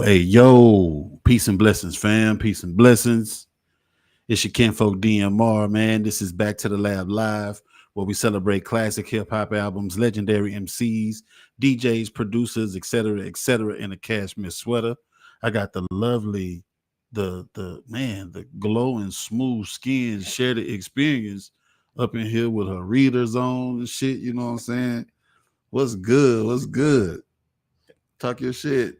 Hey, yo. Peace and blessings, fam. Peace and blessings. It's your kinfolk DMR, man. This is Back to the Lab Live, where we celebrate classic hip hop albums, legendary MCs, DJs, producers, etc., in a cashmere sweater. I got the lovely, the glowing, smooth skin, share the experience up in here with her readers on and shit. You know what I'm saying? What's good? What's good? Talk your shit.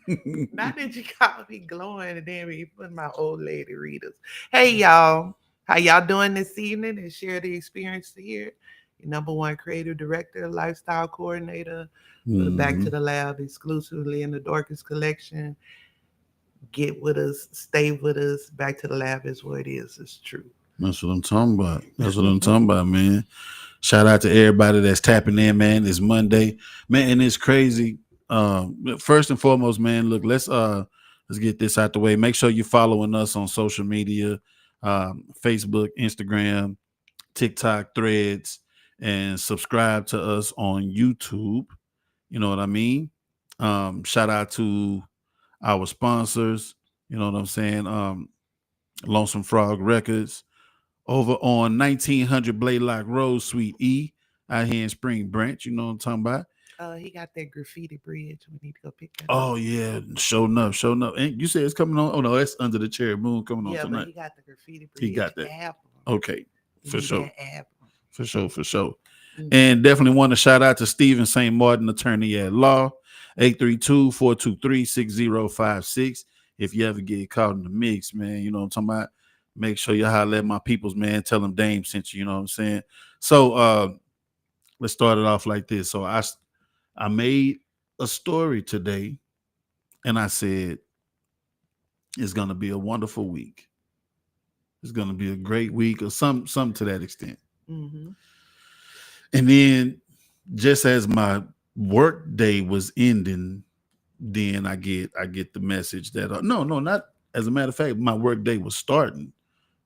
Not that you call me glowing and then you put my old lady readers. Hey y'all, how y'all doing this evening? And share the experience here. Your number one creative director, lifestyle coordinator, for the Back to the Lab exclusively in the Dorcas collection. Get with us, stay with us. Back to the Lab is what it is. It's true. That's what I'm talking about. That's what I'm talking about, man. Shout out to everybody that's tapping in, man. It's Monday, man, and it's crazy. First and foremost, man, look, let's get this out the way. Make sure you're following us on social media, Facebook, Instagram, TikTok, Threads, and subscribe to us on YouTube. You know what I mean? Shout out to our sponsors. You know what I'm saying? Lonesome Frog Records over on 1900 Blaylock Road, Suite E, out here in Spring Branch. You know what I'm talking about? He got that graffiti bridge. We need to go pick that up. Oh yeah, show enough. And you said it's coming on. Oh no, that's Under the Cherry Moon coming on Yeah, tonight. but he got the graffiti bridge. He got that. Album. Okay, You for need sure. that album. For sure. And definitely want to shout out to Stephen St. Martin, attorney at law, 832-423-6056. If you ever get caught in the mix, man, you know what I'm talking about. Make sure you holler at my peoples, man. Tell them Dame sent you, you know what I'm saying? So let's start it off like this. So I made a story today, and I said it's gonna be a wonderful week. It's gonna be a great week, or some to that extent. Mm-hmm. And then, just as my work day was ending, then I get the message that no, not as a matter of fact, my work day was starting,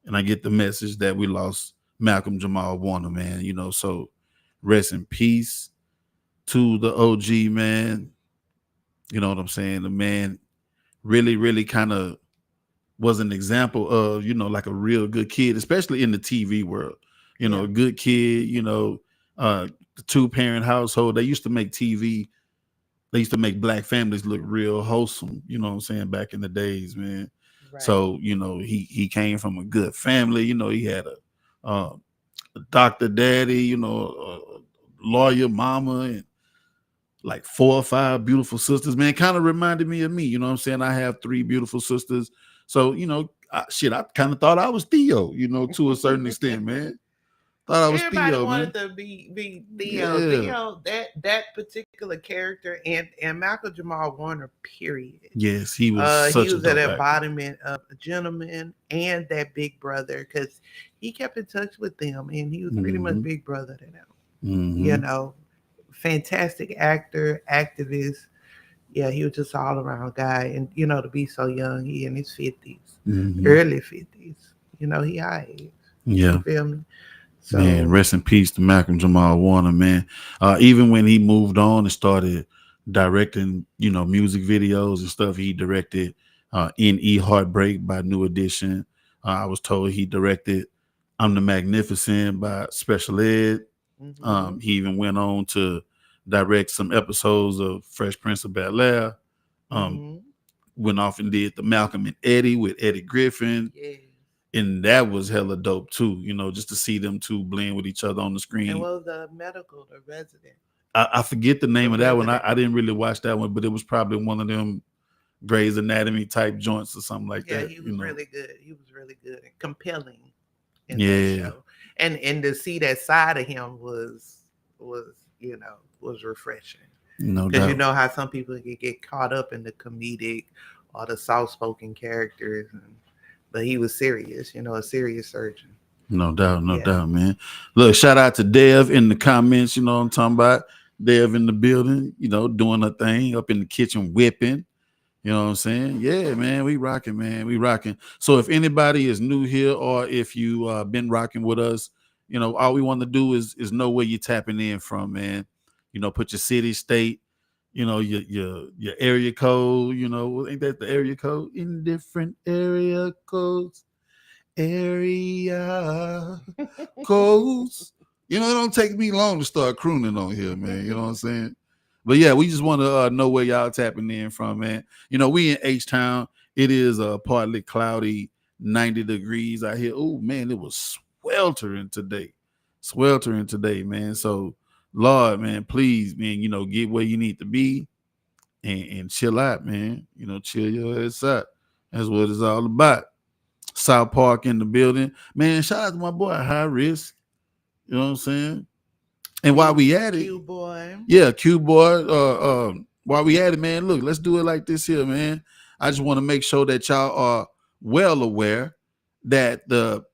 and I get the message that we lost Malcolm Jamal Warner, man. You know, so rest in peace to the OG, man. You know what I'm saying? The man really kind of was an example of, you know, like a real good kid, especially in the TV world. You know, a good kid, you know, the 2-parent household. They used to make TV. They used to make black families look real wholesome. You know what I'm saying? Back in the days, man. Right. So he came from a good family. He had a doctor daddy. A lawyer mama, and like 4 or 5 beautiful sisters. Man, kind of reminded me of me. You know what I'm saying? I have 3 beautiful sisters. So I kind of thought I was Theo. To a certain extent, man. Thought I was Everybody Theo, wanted man. to be Theo. Yeah. Theo, that particular character, and Michael Jamal Warner, period. Yes, he was He such a was an dope actor. embodiment of a gentleman and that big brother because he kept in touch with them and he was pretty much Mm-hmm. big brother to them. You Mm-hmm. know, fantastic actor, activist. Yeah, he was just all around guy. And, to be so young, he in his 50s, Mm-hmm. early 50s, he our age. You Yeah. feel me? Man, So, rest in peace to Malcolm Jamal Warner, man. Even when he moved on and started directing, music videos and stuff, he directed N.E. Heartbreak by New Edition. I was told he directed I'm the Magnificent by Special Ed. hmm He even went on to direct some episodes of Fresh Prince of Bel-Air. Um, hmm went off and did the Malcolm and Eddie with Eddie Griffin. yes. And that was hella dope too, just to see them two blend with each other on the And screen. what was the medical, the resident, I forget the the name of that one. I, resident? I didn't really watch that one, but it was probably one of them Grey's Anatomy type joints or something like Yeah, that. he was really good. He was really good and compelling in that Yeah, show. And to see that side of him was was refreshing. no Because you doubt, know how some people get caught up in the comedic or the soft spoken characters, but he was serious. A serious surgeon. no doubt, no Yeah. doubt, man. Look, shout out to Dev in the comments. You know what I'm talking about? Dev in the building. Doing a thing up in the kitchen, whipping. You know what I'm saying? Yeah, man, we rocking, man. We rocking. So if anybody is new here or if you been rocking with us, all we want to do is know where you're tapping in from, man. Put your city, state, your area code, ain't that the area code? In different area codes, area codes. It don't take me long to start crooning on here, man. You know what I'm saying? But yeah, we just want to know where y'all tapping in from, man. We in H Town. It is partly cloudy, 90 degrees out here. Oh man, it was sweltering today, man. So Lord, man, please, man, get where you need to be and chill out, man. Chill your ass out. That's what it's all about. South Park in the building, man. Shout out to my boy High Risk. You know what I'm saying? And while Q we at it, Q boy. yeah, Q boy. While we at it, man, look, let's do it like this here, man. I just want to make sure that y'all are well aware that the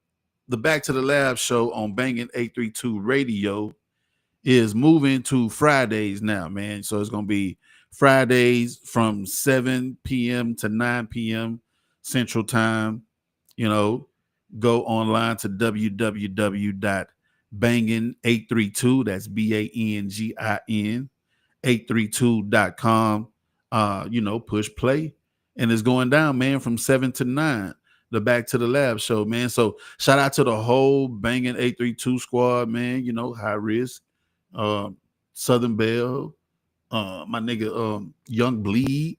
Back to the Lab show on Banging 832 Radio is moving to Fridays now, man. So it's gonna be Fridays from 7 p.m. to 9 p.m. Central Time. You know, go online to www.bangin832. That's BANGIN 832.com. Push play. And it's going down, man, from 7 to 9. The Back to the Lab show, man. So shout out to the whole Banging 832 squad, man. High risk, uh, Southern Bell, my nigga Young Bleed,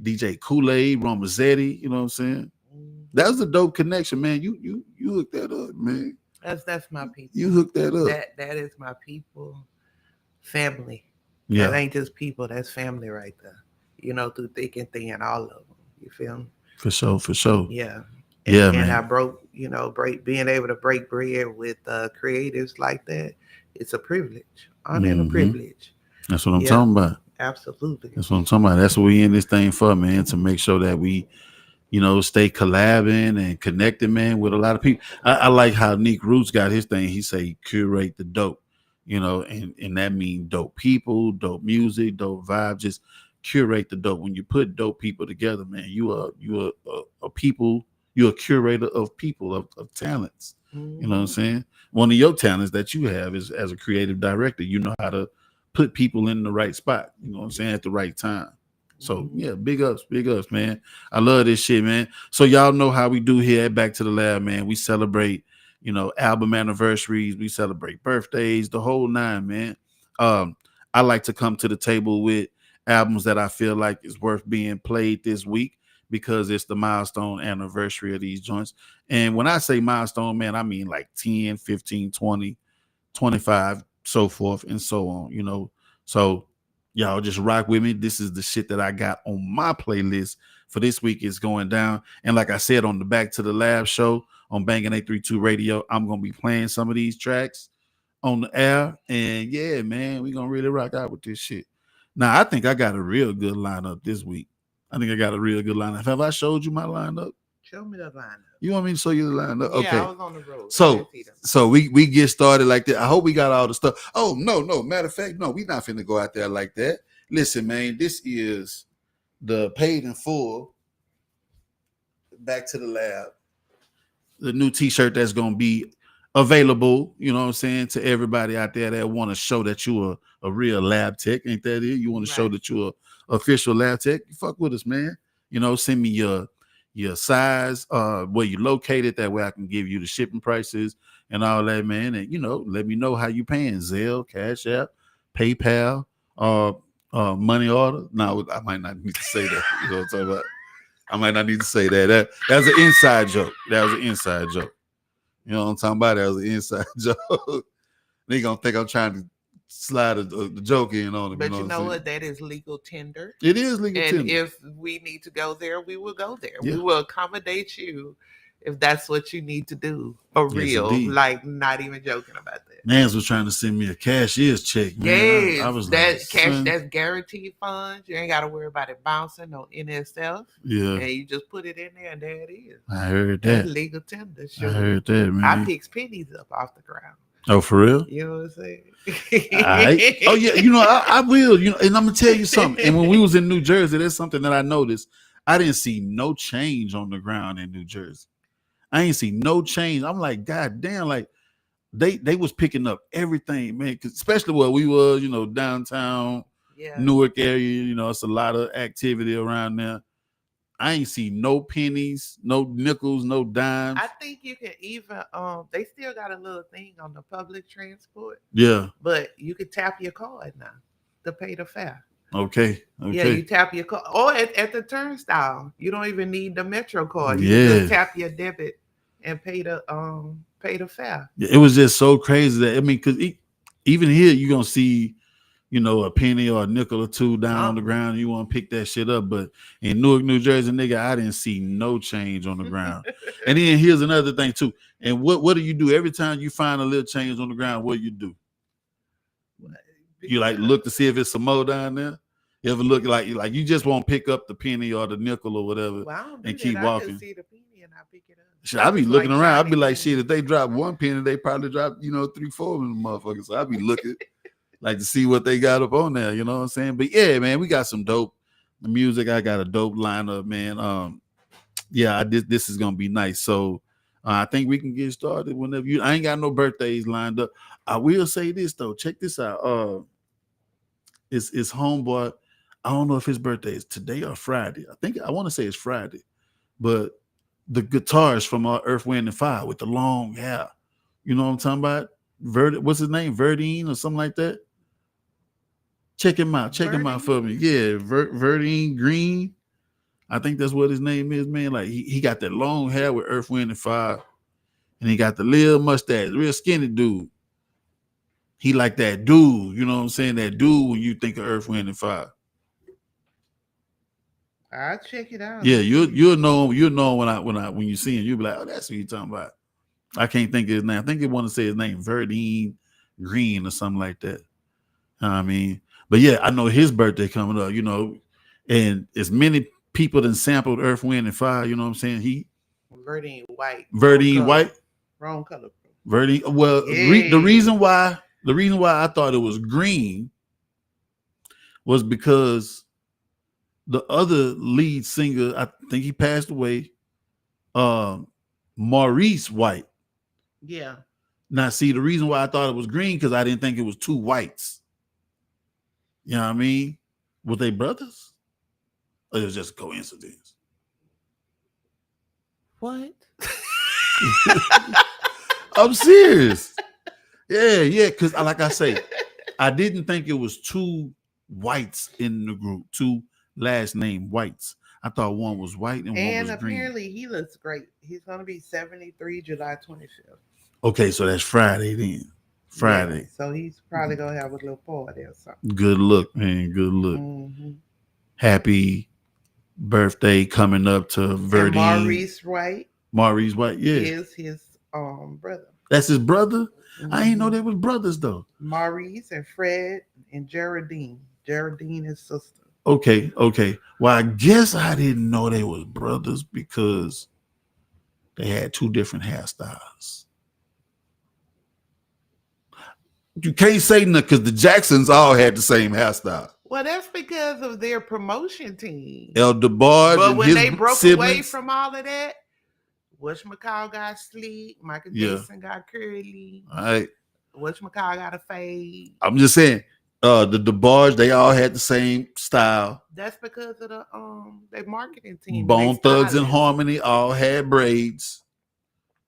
DJ Kool-Aid, Romazetti, you know what I'm saying? That was a dope connection, man. You hooked that up, man. That's my people. You hooked that up. That is my people. Family. That Yeah, ain't just people. That's family right there. Through thick and thin, all of them. You feel me? for sure, for sure. Yeah. And Yeah, and I man. broke, being able to break bread with creatives like that. It's a privilege, honor and a Hmm. privilege. That's what I'm Yeah, talking about. absolutely. That's what I'm talking about. That's what we in this thing for, man, to make sure that we stay collabing and connecting, man, with a lot of people. I like how Nick Roots got his thing. He say curate the dope, and that means dope people, dope music, dope vibe. Just curate the dope. When you put dope people together, man, you are a people. You're a curator of people of talents. You know what I'm Hmm saying? One of your talents that you have is as a creative director. You know how to put people in the right spot. You know what I'm saying, at the right time. So hmm yeah, big ups, man. I love this shit, man. So y'all know how we do here at Back to the Lab, man. We celebrate, album anniversaries. We celebrate birthdays, the whole nine, man. Um, I like to come to the table with albums that I feel like is worth being played this week because it's the milestone anniversary of these joints. And when I say milestone, man, I mean like 10, 15, 20, 25, so forth and so on. So y'all just rock with me. This is the shit that I got on my playlist for this week. Is going down. And like I said on the Back to the Lab show on Bangin' 832 Radio, I'm gonna be playing some of these tracks on the air. And yeah, man, we gonna really rock out with this shit. Now I think I got a real good lineup this week. I think I got a real good lineup. Have I showed you my lineup? Show me the lineup. You want me to show you the lineup? Yeah, okay. I was on the road. So we get started like that. I hope we got all the stuff. Oh, no. Matter of fact, no, we not finna go out there like that. Listen, man, this is the paid in full Back to the Lab. The new t-shirt that's gonna be available, you know what I'm saying, to everybody out there that want to show that you're a real lab tech. Ain't that it? You want to show that you're a official lab tech? You fuck with us, man. Send me your size, where you located. That way I can give you the shipping prices and all that, man. And let me know how you paying. Zelle, Cash App, PayPal, money order. No, I might not need to say that. You know what I'm talking about? I might not need to say that. That's an inside joke. That was an inside joke. You know what I'm talking about? That was an inside joke. They gonna think I'm trying to slide the joke in on them. But you know what? That is legal tender. It is legal tender. And if we need to go there, we will go there. Yeah. We will accommodate you if that's what you need to do. For real. Indeed. Like, not even joking about that. Mans was trying to send me a cashier's check, man. Yes, I was that like, cash, that's guaranteed funds. You ain't got to worry about it bouncing on NSF. Yeah. And you just put it in there, and there it is. I heard that. That's legal tender. Sure. I heard that, man. I picks pennies up off the ground. Oh, for real? You know what I'm saying? Oh, yeah. I will. And I'm going to tell you something. And when we was in New Jersey, that's something that I noticed. I didn't see no change on the ground in New Jersey. I ain't see no change. I'm like, God damn, like, they was picking up everything, man. Especially where we were, downtown, Newark area. It's a lot of activity around there. I ain't see no pennies, no nickels, no dimes. I think you can even they still got a little thing on the public transport. Yeah. But you could tap your card now to pay the fare. Okay. Yeah, you tap your card. Or at the turnstile. You don't even need the Metro card. You just tap your debit and pay the fare. Yeah, it was just so crazy that because even here you're gonna see, a penny or a nickel or two down on the ground. And you want to pick that shit up, but in Newark, New Jersey, nigga, I didn't see no change on the ground. And then here's another thing too. And what do you do every time you find a little change on the ground? What do you do? You like look to see if it's some more down there. You ever look like you just won't pick up the penny or the nickel or whatever and keep walking? I can see the penny and I pick it up. Shit, I be looking around. I'd be like, shit, if they drop one penny, they probably drop, 3-4 of them motherfuckers. So I'd be looking like to see what they got up on there. You know what I'm saying? But yeah, man, we got some dope music. I got a dope lineup, man. This is gonna be nice. So I think we can get started whenever you. I ain't got no birthdays lined up. I will say this though. Check this out. It's homeboy. I don't know if his birthday is today or Friday. I want to say it's Friday, but the guitarist from Earth, Wind, and Fire with the long hair. You know what I'm talking about? What's his name? Verdine or something like that? Check him out. Check him out for me. Yeah, Verdine Green. I think that's what his name is, man. Like he got that long hair with Earth, Wind, and Fire. And he got the little mustache, real skinny dude. He like that dude, you know what I'm saying? That dude when you think of Earth, Wind, and Fire. I'll check it out. Yeah, you'll know when you see him, you'll be like, oh, that's what you're talking about. I can't think of his name. I think they want to say his name, Verdine Green or something like that. I mean, but yeah, I know his birthday coming up, and as many people that sampled Earth, Wind, and Fire, you know what I'm saying? Verdine White. Verdine White. Wrong color. Verdine. Well, the reason why I thought it was green was because the other lead singer, I think he passed away, Maurice White. Yeah. Now, see, the reason why I thought it was green because I didn't think it was two whites. You know what I mean? Were they brothers? Or it was just a coincidence? What? I'm serious. Yeah, yeah. Because like I say, I didn't think it was two whites in the group, two last name whites. I thought one was white and one And was green. apparently he looks great. He's gonna be 73 July 25th. Okay, so that's Friday then. Yeah, Friday. so he's probably gonna have a little party or something. Good look, man. Good look. Hmm. Happy birthday coming up to And Verdine. Maurice Wright Maurice White. Yeah. is his brother. That's his brother? I ain't know Hmm. they was brothers though. Maurice and Fred and Geraldine. Geraldine is sister. Okay, okay. Well, I guess I didn't know they was brothers because they had two different hairstyles. You can't say nothing because the Jacksons all had the same hairstyle. Well, that's because of their promotion team. El DeBarge But and when his they broke away siblings. from all of that, Whatchamacallit got sleek, Michael Yeah. Jackson got curly, All right. Whatchamacallit got a fade. I'm just saying, the DeBarge, they all had the same style. That's because of the their marketing team and they Bone Thugs and stylists. Harmony all had braids.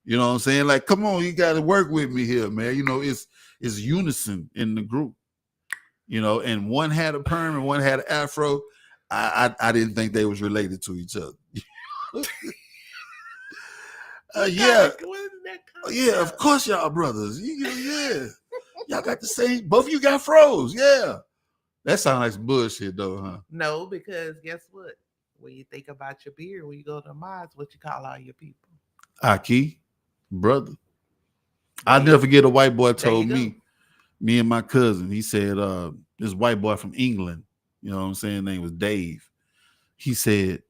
You know what I'm saying? Like, come on, you got to work with me here, man. You know, it's unison in the group. You know, and one had a perm and one had an afro. I didn't think they was related to each other. Yeah, yeah. Of course, y'all brothers. Yeah, y'all got the same. Both of you got froze. Yeah, that sounds like some bullshit, though, huh? No, because guess what? When you think about your beard, when you go to the mods, what you call all your people? Aki, brother. I'll There never you, forget a white boy there you told go. me and my cousin, he said, this white boy from England, you know what I'm saying, name was Dave. He said,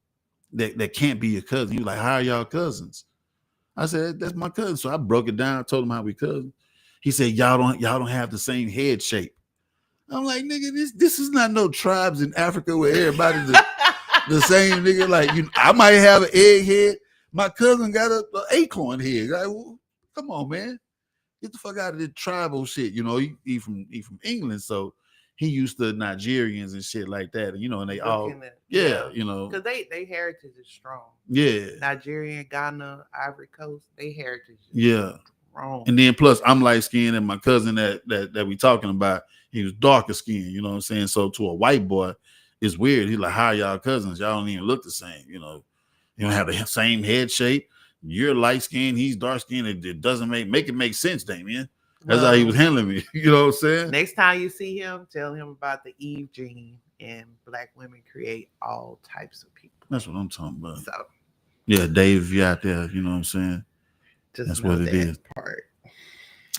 that can't be your cousin. He was like, how are y'all cousins? I said, that's my cousin. So I broke it down, told him how we cousins. He said, y'all don't have the same head shape. I'm like, nigga, this is not no tribes in Africa where everybody's the same nigga. Like, I might have an egg head. My cousin got an acorn head. Like, well, come on, man. Get the fuck out of this tribal shit. You know, he from England, so he used to Nigerians and shit like that. And and they all Looking at yeah, because they heritage is strong. yeah, Nigerian, Ghana, Ivory Coast, they heritage is yeah. strong. And then plus I'm light skinned and my cousin that we talking about, he was darker skinned, you know what I'm saying? So to a white boy, it's weird. He's like, how y'all cousins? Y'all don't even look the same, you know. You don't have the same head shape. You're light skinned, he's dark skinned. It doesn't make it make sense, Damien. That's how he was handling me. You know what I'm saying? Next time you see him, tell him about the Eve gene and black women create all types of people. That's what I'm talking about. So yeah, Dave, if you're out there, you know what I'm saying? just That's know what it that is. part.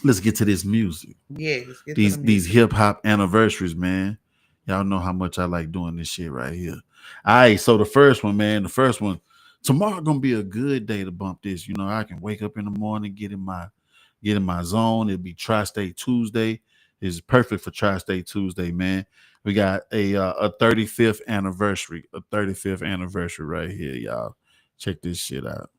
Let's get to this music. Yeah, let's get These hip hop anniversaries, man. Y'all know how much I like doing this shit right here. All right, so the first one, tomorrow gonna be a good day to bump this. You know, I can wake up in the morning, get in my zone. It'll be Tri-State Tuesday. It's perfect for Tri-State Tuesday, man. We got a 35th anniversary, right here, y'all. Check this shit out.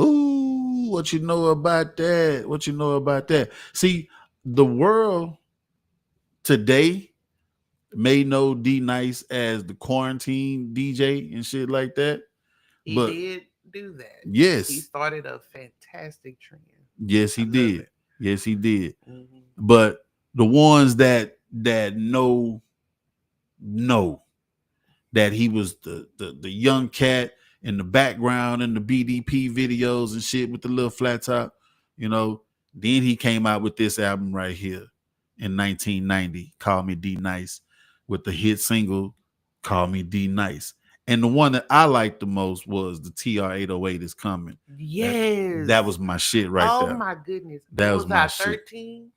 Ooh, what you know about that? What you know about that? See, the world today may know D Nice as the quarantine DJ and shit like that. He But did do that. He yes, started a fantastic trend. yes, he I love did. it. Yes, he did. Mhm. But the ones that know that he was the young cat in the background in the BDP videos and shit with the little flat top, you know. Then he came out with this album right here in 1990, Call Me D Nice, with the hit single Call Me D Nice. And the one that I liked the most was the TR 808 is coming. Yes. That was my shit right there. Oh my goodness. That was my shit. 13?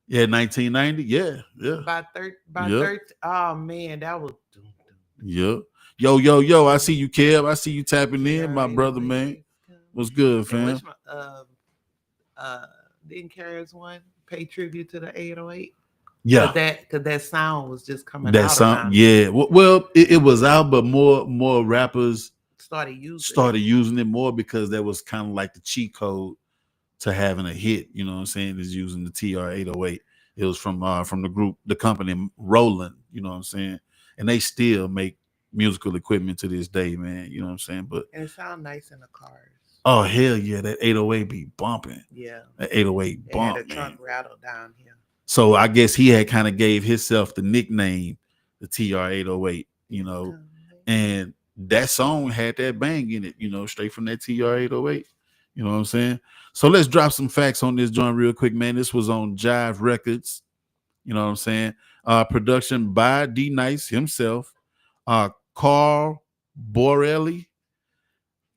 Yeah, 1990. Yeah, yeah. By 13. Oh man, that was Yep. Yo, I see you, Kev. I see you tapping in, my TR brother, 808 man. is coming. What's good, And fam? which didn't Karis one pay tribute to the 808? Yeah, Cause that sound was just coming that out sound. around Yeah, well, it was out, but more rappers started using using it more because that was kind of like the cheat code to having a hit. You know what I'm saying? Is using the TR 808. It was from the group, the company Roland. You know what I'm saying? And they still make musical equipment to this day, man. You know what I'm saying? But and it sound nice in the cars. Oh hell yeah, that 808 be bumping. Yeah, That 808 they had a bump, truck man. rattle down here. So I guess he had kind of gave himself the nickname, the TR 808, and that song had that bang in it, straight from that TR 808. You know what I'm saying? So let's drop some facts on this joint real quick, man. This was on Jive Records. You know what I'm saying? Production by D Nice himself, Carl Borelli.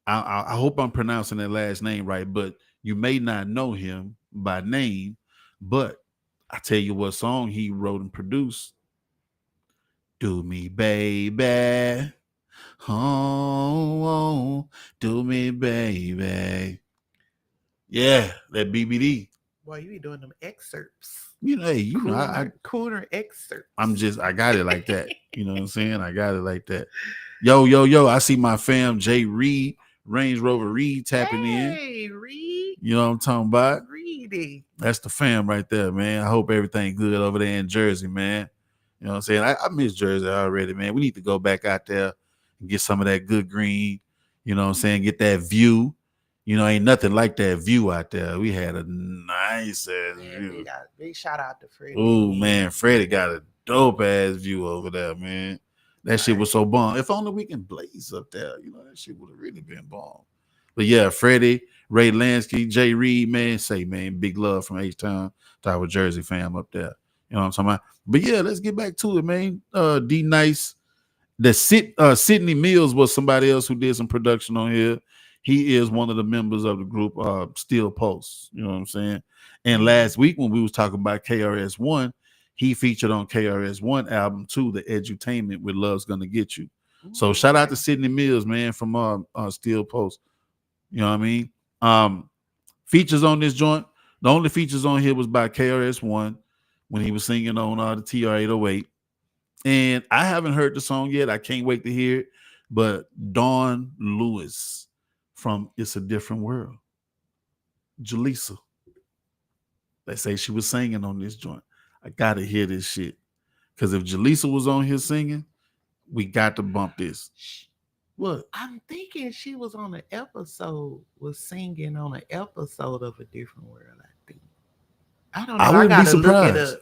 I hope I'm pronouncing that last name right, but you may not know him by name. But I tell you what song he wrote and produced. Do me, baby. Oh, do me, baby. Yeah, that BBD. Boy, you be doing them excerpts. Hey, Crooner excerpts. I got it like that. You know what I'm saying? I got it like that. Yo, I see my fam Jay Reed, Range Rover Reed tapping in. Hey, Reed. You know what I'm talking about? Reedy. That's the fam right there, man. I hope everything good over there in Jersey, man. You know what I'm saying? I miss Jersey already, man. We need to go back out there and get some of that good green. You know what I'm saying? Get that view. Ain't nothing like that view out there. We had a nice ass view. Big shout out to Freddie. Oh man, Freddie got a dope ass view over there, man. That shit was so bomb. If only we can blaze up there, that shit would have really been bomb. But yeah, Freddie, Ray Lansky, Jay Reed, man, man, big love from H-Town to our Jersey fam up there. You know what I'm talking about? But yeah, let's get back to it, man. D Nice. Sydney Mills was somebody else who did some production on here. He is one of the members of the group Steel Pulse. You know what I'm saying? And last week when we was talking about KRS-One, he featured on KRS-One album too, The Edutainment with Love's Gonna Get You. So shout out to Sydney Mills, man, from Steel Pulse. You know what I mean? Features on this joint. The only features on here was by KRS-One when he was singing on the TR-808. And I haven't heard the song yet. I can't wait to hear it. But Dawn Lewis from It's a Different World, Jaleesa. They say she was singing on this joint. I gotta hear this shit. Because if Jaleesa was on here singing, we got to bump this. What? I'm thinking she was on was singing on an episode of A Different World, I think. I don't know. I wouldn't be gotta look it surprised. up.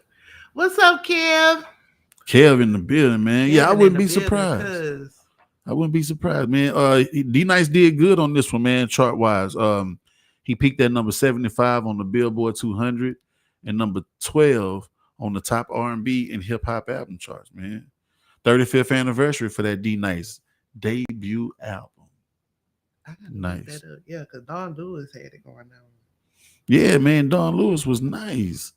What's up, Kev? Kev in the building, man. Yeah, I wouldn't be surprised. I wouldn't be surprised, man. D Nice did good on this one, man, chart wise. He peaked at number 75 on the Billboard 200 and number 12 on the top R&B and hip hop album charts, man. 35th anniversary for that D Nice debut album. Nice. Yeah, because Dawn Lewis had it going on. Yeah, man, Dawn Lewis was nice.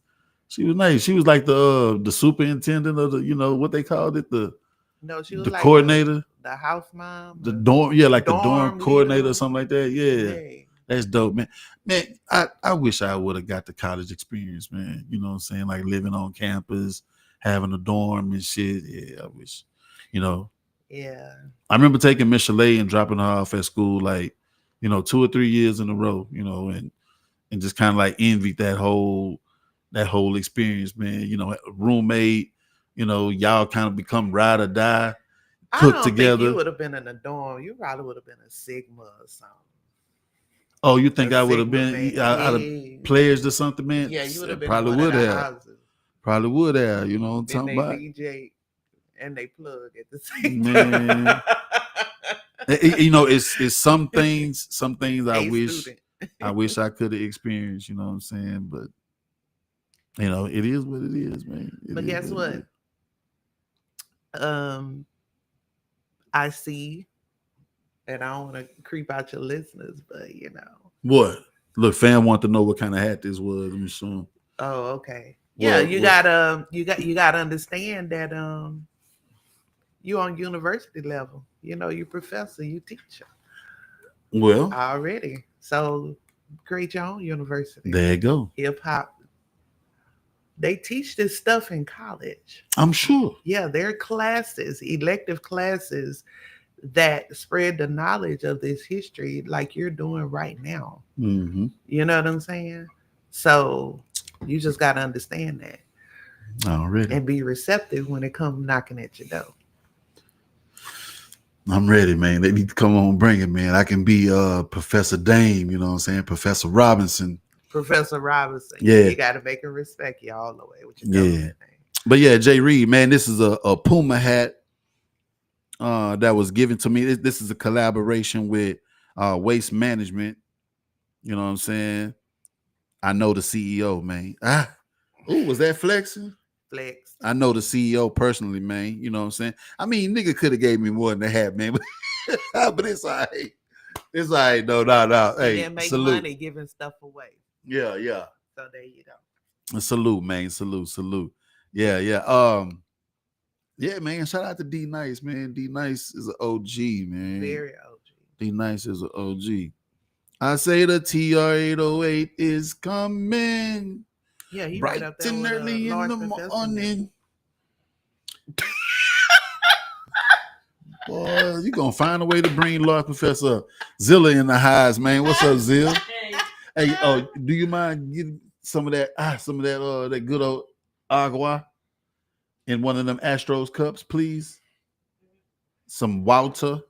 She was nice. She was like the superintendent of the, what they called it, she was the like coordinator, the house mom, the dorm, like the dorm coordinator leader. or something like that. Yeah. That's dope, man. Man, I wish I would have got the college experience, man. You know what I'm saying? Like living on campus, having a dorm and shit. Yeah, I wish, Yeah. I remember taking Miss Chalet and dropping her off at school, like, 2 or 3 years in a row, and just kind of like envied that whole experience, man. Roommate, y'all kind of become ride or die, cook together. Think you would have been in a dorm. You probably would have been a Sigma or something. Oh, you think I would have been out of players or something, man? Yeah, you would have been. Probably would have. Probably would have. You know what I'm talking about? DJ and they plug at the same time. It's some things I wish I could have experienced. You know what I'm saying? But it is what it is, man. But guess what? I see. And I don't want to creep out your listeners, but What? Look, fam want to know what kind of hat this was. I'm assuming. Oh, okay. Yeah, you gotta understand that you on university level. You professor, you teacher. Well, already. So create your own university. There you go. Hip hop. They teach this stuff in college. I'm sure. Yeah, there are classes, elective classes that spread the knowledge of this history like you're doing right now. Mm-hmm. You know what I'm saying? So you just got to understand that. Already. And be receptive when it comes knocking at your door. I'm ready, man. They need to come on, bring it, man. I can be Professor Dame, you know what I'm saying? Professor Robinson. Professor Robinson. Yeah, Yeah, you got to make him respect you all the way with your yeah. government name. But yeah, Jay Reed, man, this is a Puma hat that was given to me. This is a collaboration with Waste Management. You know what I'm saying? I know the CEO, man. Ooh, was that flexing? Flex. I know the CEO personally, man. You know what I'm saying? I mean, nigga could have gave me more than a hat, man. But it's all right. It's all right. No, no, no. He Hey, didn't make salute. money giving stuff away. Yeah, yeah. So there you go. Salute, man. Salute, salute. Yeah, yeah. Yeah, man. Shout out to D Nice, man. D Nice is an OG, man. Very OG. D Nice is an OG. I say the TR-808 is coming Yeah, he right bright up there and with a early in large the professor now. morning. Boy, you gonna find a way to bring Lord Professor Zilla in the highs, man. What's up, Zill? Hey, oh, do you mind getting some of that, that good old agua in one of them Astros cups, please? Some water.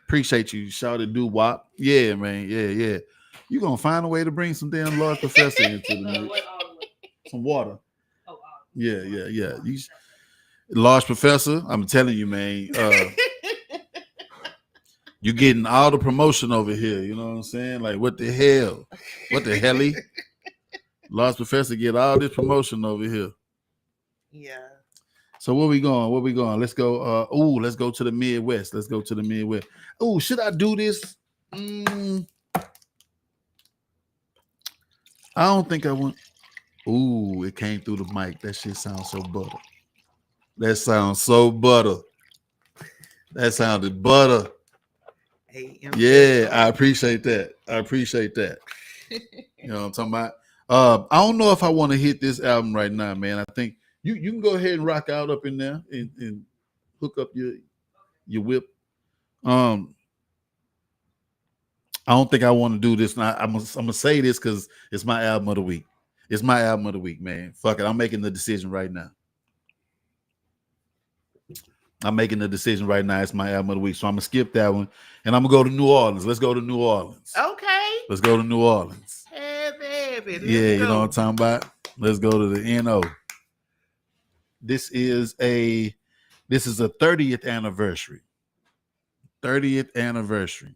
Appreciate you. Shout it, do wop. Yeah, man. Yeah, yeah. You gonna find a way to bring some damn Lord Professor into the mix. Some water. Yeah, yeah, yeah. You large professor, I'm telling you, man. You getting all the promotion over here. You know what I'm saying? Like, what the hell? What the helly? Large professor get all this promotion over here. Yeah. So where we going? Where we going? Let's go. Let's go to the Midwest. Let's go to the Midwest. Oh, should I do this? I don't think I want. Ooh, it came through the mic. That shit sounds so butter. That sounds so butter. That sounded butter. Yeah, I appreciate that. I appreciate that. You know what I'm talking about? I don't know if I want to hit this album right now, man. I think you can go ahead and rock out up in there and hook up your whip. I don't think I want to do this. Now I'm gonna say this because it's my album of the week. It's my album of the week, man. Fuck it. I'm making the decision right now. I'm making the decision right now. It's my album of the week. So I'm gonna skip that one. And I'm gonna go to New Orleans. Let's go to New Orleans. Okay. Let's go to New Orleans. Hey, baby. Yeah, you know what I'm talking about? Let's go to the NO. This is a 30th anniversary. 30th anniversary.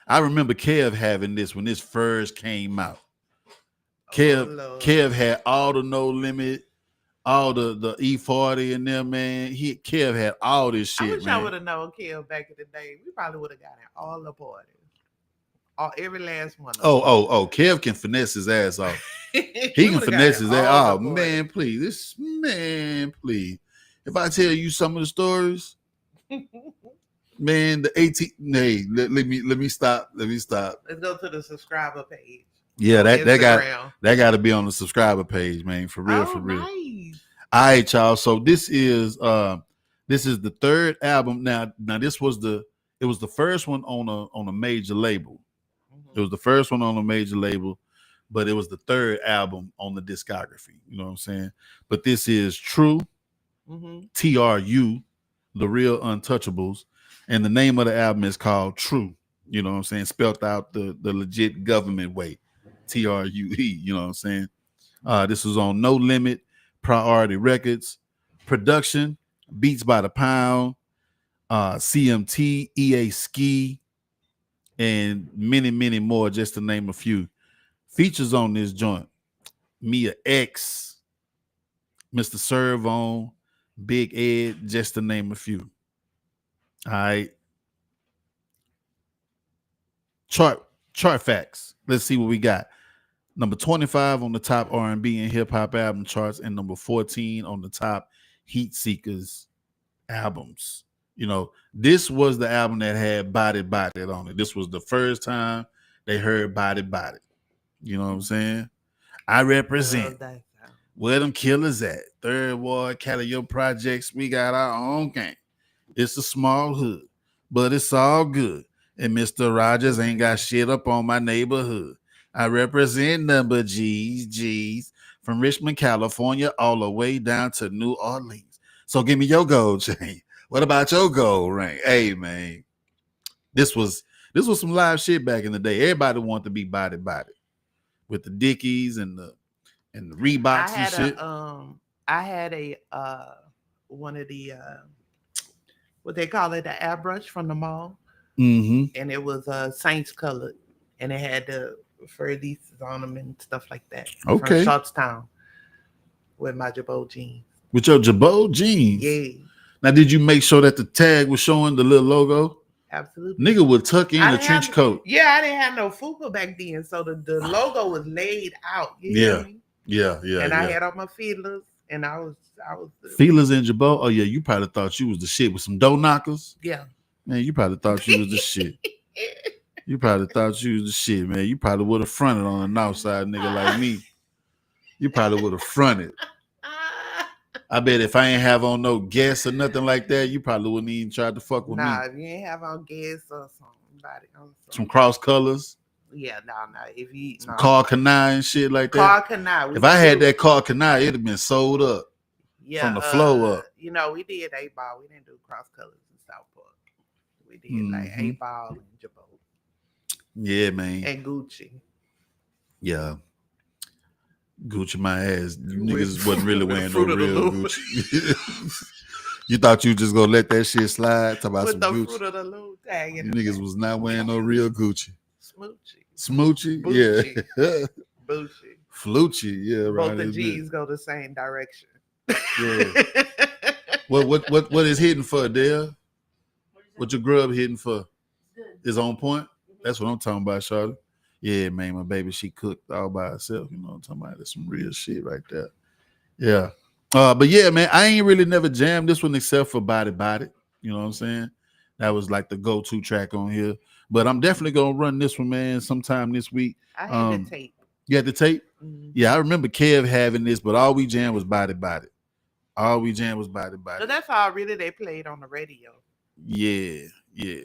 I remember Kev having this when this first came out. Kev had all the No Limit, all the E40 in there, man. Kev had all this shit. I wish man. I would have known Kev back in the day. We probably would have gotten all the parties. Every last one. Kev can finesse his ass off. He can finesse his ass. Oh, man, please. Please. If I tell you some of the stories, man, the 18. Hey, let me stop. Let's go to the subscriber page. Yeah, that got to be on the subscriber page, man. For real, for real. Nice. All right, y'all. So this is the third album. Now this was the first one on a major label. Mm-hmm. It was the first one on a major label, but it was the third album on the discography. You know what I'm saying? But this is True, TRU, The Real Untouchables, and the name of the album is called True. You know what I'm saying? Spelled out the legit government way, TRUE. You know what I'm saying? This was on No Limit, Priority Records, production, Beats by the Pound, CMT, EA Ski, and many, many more, just to name a few. Features on this joint: Mia X, Mr. Servon, Big Ed, just to name a few. All right. Chart facts. Let's see what we got. Number 25 on the top R&B and hip hop album charts, and number 14 on the top Heat Seekers albums. You know, this was the album that had Body Body on it. This was the first time they heard Body Body. You know what I'm saying? I represent where them killers at. Third Ward, Cali, your projects. We got our own gang. It's a small hood, but it's all good. And Mr. Rogers ain't got shit up on my neighborhood. I represent number G's from Richmond, California, all the way down to New Orleans. So give me your gold chain. What about your gold ring? Hey man, this was some live shit back in the day. Everybody wanted to be body with the Dickies and the I Reeboks and had shit. a one of the what they call it, the airbrush from the mall, Mm-hmm. and it was Saints colored, and it had the fur leases on them and stuff like that from Okay. Shortstown with my Jabot jeans. With your Jabot jeans. Yeah, Now, did you make sure that the tag was showing the little logo? absolutely. Nigga would tuck in I a didn't trench have, coat. yeah, I didn't have no FUPA back then, so the logo was laid out. You hear Yeah, me? And I yeah. had on my feelers, and I was Feelers in Jabot. Oh yeah, you probably thought you was the shit with some dough knockers. yeah. Man, you probably thought you was the shit. You probably thought you was the shit, man. You probably would have fronted on a north side nigga like me. You probably would have fronted. I bet if I ain't have on no guess or nothing like that, you probably wouldn't even try to fuck with Nah, me. if you ain't have on gas or somebody on Some some, cross colors, yeah, no. If you some no car canai and shit like that. car canal, If we I had do. that car canai, it'd have been sold up Yeah, from the flow up. we did A ball. We didn't do cross colors in South Park. We did like Mm-hmm. A ball and Jabot Yeah, man. and Gucci. Yeah. Gucci my ass. You With niggas wasn't really wearing no Fruit of the real Loom. Gucci. You thought you just gonna let that shit slide? Talk about With some the Gucci. Fruit of the Loom tag in You the back. niggas was not wearing no real Gucci. Smoochie. Smoochie, Boochie. yeah. Boochie. Flucci, yeah, Both right. the G's go the same direction. Yeah. What is hitting for, Dale? What your grub hitting for? Is on point? That's what I'm talking about, Charlotte. Yeah, man, my baby, she cooked all by herself. You know what I'm talking about? That's some real shit right there. Yeah. But yeah, man, I ain't really never jammed this one except for Body Body. You know what I'm saying? That was like the go-to track on here. But I'm definitely gonna run this one, man, sometime this week. I had the tape. You had the tape? Mm-hmm. Yeah, I remember Kev having this, but all we jammed was Body Body. All we jammed was Body Body. So that's all really they played on the radio. Yeah, yeah.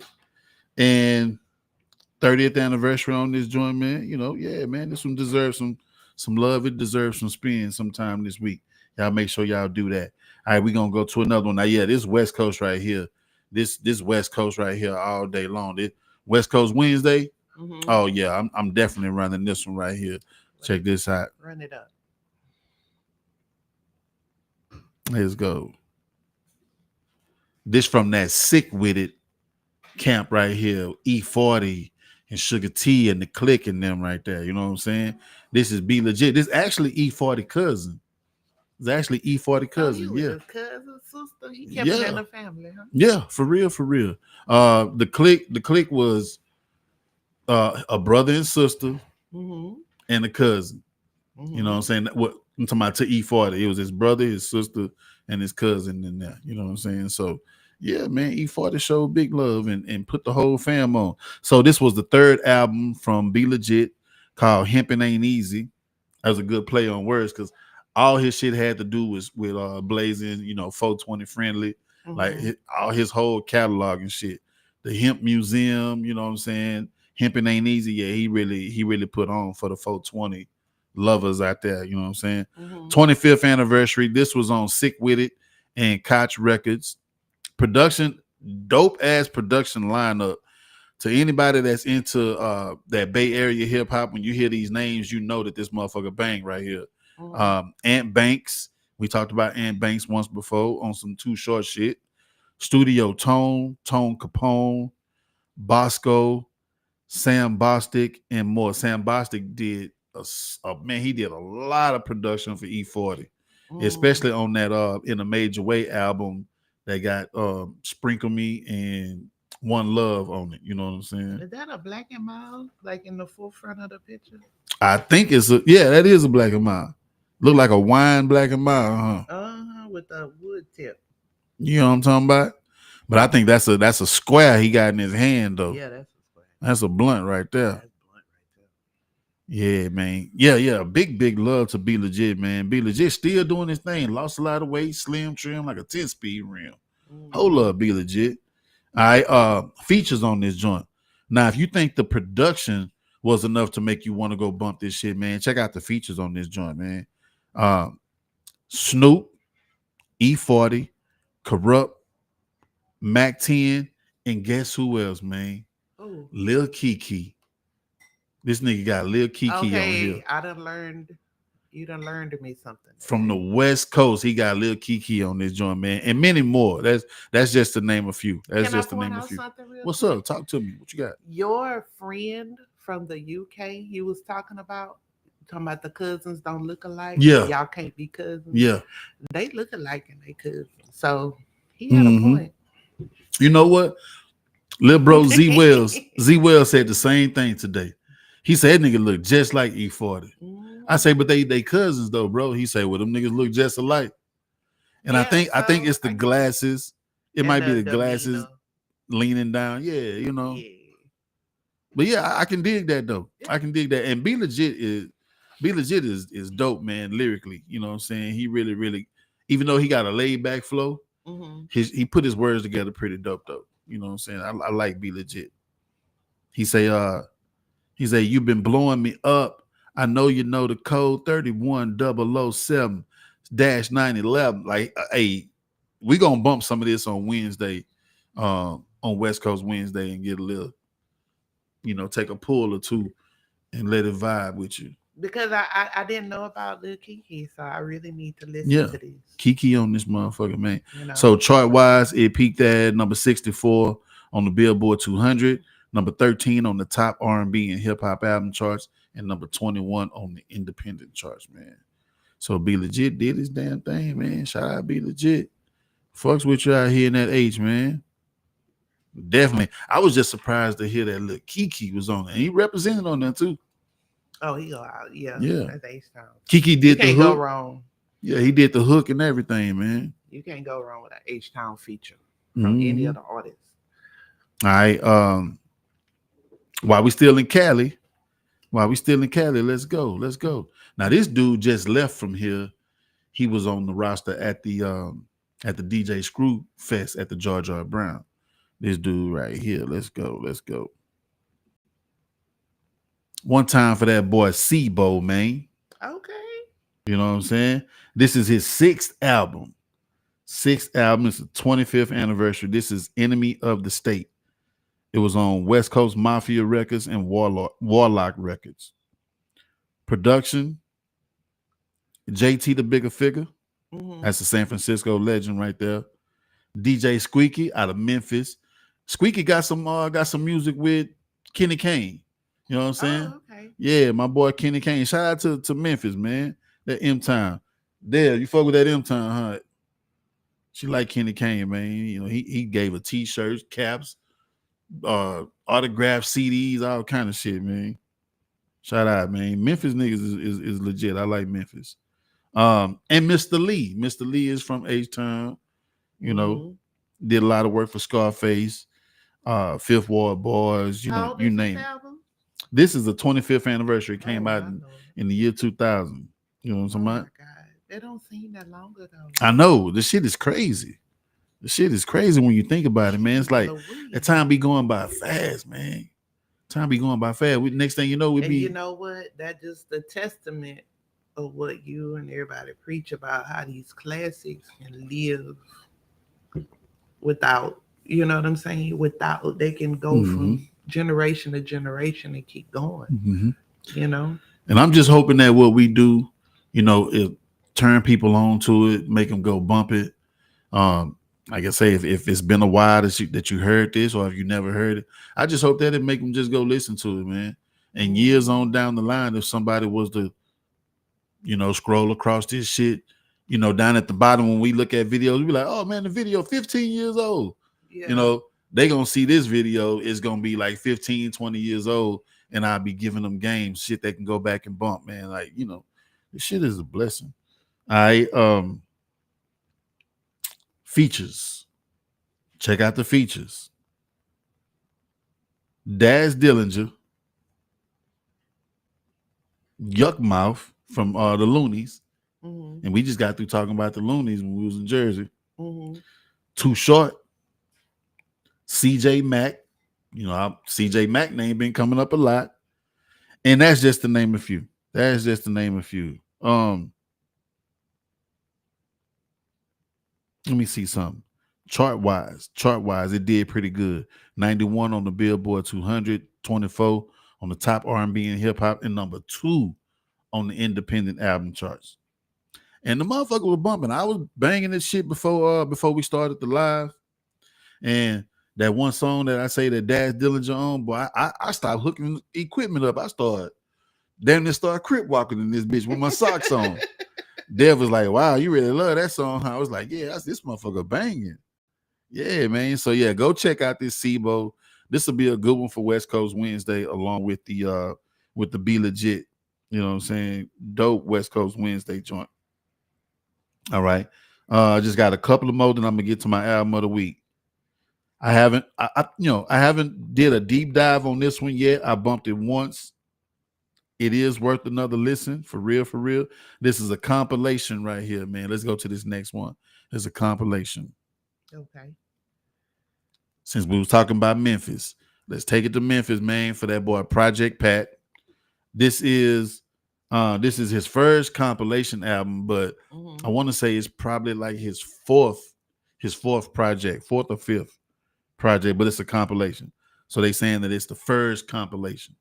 And 30th anniversary on this joint, man. You know, yeah, man, this one deserves some love. It deserves some spin sometime this week. Y'all make sure y'all do that. All right, we're gonna go to another one. Now, yeah, this West Coast right here. This West Coast right here all day long. This West Coast Wednesday. Mm-hmm. Oh yeah, I'm definitely running this one right here. Check this out. Run it up. Let's go. This from that Sick With It camp right here, E40 and Sugar T and the Click and them right there. You know what I'm saying? This is Be Legit. This actually E40 cousin. It's actually E40 cousin. Oh, Yeah. cousin, sister. He kept it in the family, huh? Yeah, for real, for real. The click was a brother and sister Mm-hmm. and a cousin. Mm-hmm. You know what I'm saying? What I'm talking about to E40. It was his brother, his sister, and his cousin in there. You know what I'm saying? So yeah, man, E40 showed big love and put the whole fam on. So this was the third album from Be Legit called Hempin' Ain't Easy. That was a good play on words because all his shit had to do was with blazing, 420 friendly, Mm-hmm. like all his whole catalog and shit. The Hemp Museum, you know what I'm saying? Hempin' Ain't Easy. Yeah, he really put on for the 420 lovers out there. You know what I'm saying? Mm-hmm. 25th anniversary. This was on Sick With It and Koch Records. Production, dope ass production lineup. To anybody that's into that Bay Area hip hop, when you hear these names, you know that this motherfucker bang right here. Mm-hmm. Ant Banks. We talked about Ant Banks once before on some Too Short shit. Studio Tone Capone, Bosco, Sam Bostic, and more. Sam Bostic did he did a lot of production for E40, especially on that In a Major Way album that got Sprinkle Me and One Love on it. You know what I'm saying? Is that a black and mild, like in the forefront of the picture? I think that is a black and mild. Look like a wine black and mild, huh? With the wood tip. You know what I'm talking about? But I think that's a square he got in his hand though. Yeah, that's a square. That's a blunt right there. That's blunt right there. Yeah, man. Yeah. Big love to Be Legit, man. Be Legit still doing his thing. Lost a lot of weight, slim trim, like a 10-speed rim. Whole up, Be Legit. All right, features on this joint. Now, if you think the production was enough to make you want to go bump this shit, man, check out the features on this joint, man. Snoop, E40, Corrupt, Mac 10, and guess who else, man? Oh, Lil Kiki. This nigga got Lil Kiki on here. okay. I done learned. You done learned to me something From the today. West Coast, he got Lil Kiki on this joint, man, and many more. That's just to name a few. That's Can I just to point name a out few. something real What's quick? up? Talk to me. What you got? Your friend from the UK you was talking about the cousins don't look alike and Yeah, y'all can't be cousins. yeah. They look alike and they cousins. So he had a Hmm. point. You know what? Lil bro Z Wells said the same thing today. He said that nigga look just like E40. I say, Mhm. but they cousins though, bro. He said, well, them niggas look just alike. And I Yeah, think I think so it's the I get it. glasses. It And might be the the glasses demeanor. leaning down. Yeah. Yeah. But yeah, I can dig that though. Yeah. I can dig that. And Be Legit is dope, man, lyrically. You know what I'm saying? He really, even though he got a laid back flow, Hmm. he put his words together pretty dope though. You know what I'm saying? I like Be Legit. He say, he say, you've been blowing me up. I know you know the code 31007 911. Like, hey, we gonna bump some of this on Wednesday, on West Coast Wednesday, and get a little, take a pull or two and let it vibe with you. Because I didn't know about Lil Kiki, so I really need to listen Yeah. to this. Kiki on this motherfucker, man. You know. So chart wise, it peaked at number 64 on the Billboard 200, number 13 on the top R&B and hip hop album charts, and number 21 on the independent charts, man. So Be Legit did his damn thing, man. Shout out Be Legit. Fucks with you out here in that age, man. Definitely. I was just surprised to hear that little Kiki was on it. And he represented on there too. Oh, he go out. Yeah, Yeah. that's H Town. Kiki You did the can't go hook. wrong. Yeah, he did the hook and everything, man. You can't go wrong with an H Town feature from any Mm-hmm. other artist. All right. While we still in Cali, let's go. Let's go. Now this dude just left from here. He was on the roster at the DJ Screw Fest at the Georgia Brown. This dude right here. Let's go. Let's go. One time for that boy Sebo, man. Okay. You know what I'm saying? This is his sixth album. Sixth album. It's the 25th anniversary. This is Enemy of the State. It was on West Coast Mafia Records and Warlock Records. Production, JT the Bigger Figure. Hmm. That's a San Francisco legend right there. DJ Squeaky out of Memphis. Squeaky got some music with Kenny Kane. You know what I'm saying? Oh, okay. Yeah, my boy Kenny Kane. Shout out to Memphis, man. That M Town. There, you fuck with that M Town, huh? She like Kenny Kane, man. You know, he gave her t-shirts, caps, autographed CDs, all kind of shit, man. Shout out, man. Memphis niggas is legit. I like Memphis. And Mr. Lee. Mr. Lee is from H-Town, you know, Hmm. did a lot of work for Scarface, Fifth Ward Boys, How old you is this name it. album? This is the 25th anniversary. It came Oh, out I know it. in the year 2000. You know what I'm Oh talking my about? God, they don't seem that long ago. I know. The shit is crazy. The shit is crazy when you think about it, man. It's Jeez like that Louise. time be going by fast, man. Time be going by fast. Next thing you know, we And you be know what? That just the testament of what you and everybody preach about how these classics can live without, you know what I'm saying? Without they can go mm-hmm, from generation to generation and keep going, mm-hmm. you know? And I'm just hoping that what we do, it turn people on to it, make them go bump it. Like I say, if it's been a while that you heard this, or if you never heard it, I just hope that it make them just go listen to it, man. And years on Mhm. down the line, if somebody was to, scroll across this shit, down at the bottom when we look at videos, we be like, oh man, the video 15 years old. You Yeah. know, they gonna see this video, it's gonna be like 15, 20 years old, and I'll be giving them games, shit they can go back and bump, man. Like, this shit is a blessing. All right. Features. Check out the features. Daz Dillinger, Yuck Mouth from the Loonies. Mhm. And we just got through talking about the Loonies when we was in Jersey. Mhm. Too Short, CJ Mack. CJ Mack name been coming up a lot. And that's just to name a few. That's just to name a few. Let me see something. Chart wise, it did pretty good. 91 on the Billboard 200, 24 on the top R&B and hip hop, and number 2 on the independent album charts. And the motherfucker was bumping. I was banging this shit before we started the live. And that one song that I say that Daz Dillinger on, boy, I stopped hooking equipment up. I started damn near start crip walking in this bitch with my socks on. Dev was like, "Wow, you really love that song?" Huh? I was like, "Yeah, this motherfucker banging." Yeah, man. So yeah, go check out this SIBO. This will be a good one for West Coast Wednesday, along with the Be Legit. You know what I'm saying? Dope West Coast Wednesday joint. All right. I just got a couple of more, then I'm gonna get to my album of the week. I haven't did a deep dive on this one yet. I bumped it once. It is worth another listen, for real, for real. This is a compilation right here, man. Let's go to this next one. It's a compilation. Okay. Since we was talking about Memphis, let's take it to Memphis, man, for that boy Project Pat. This is his first compilation album, but I want to say it's probably like his fourth project, fourth or fifth project, but it's a compilation. So they saying that it's the first compilation.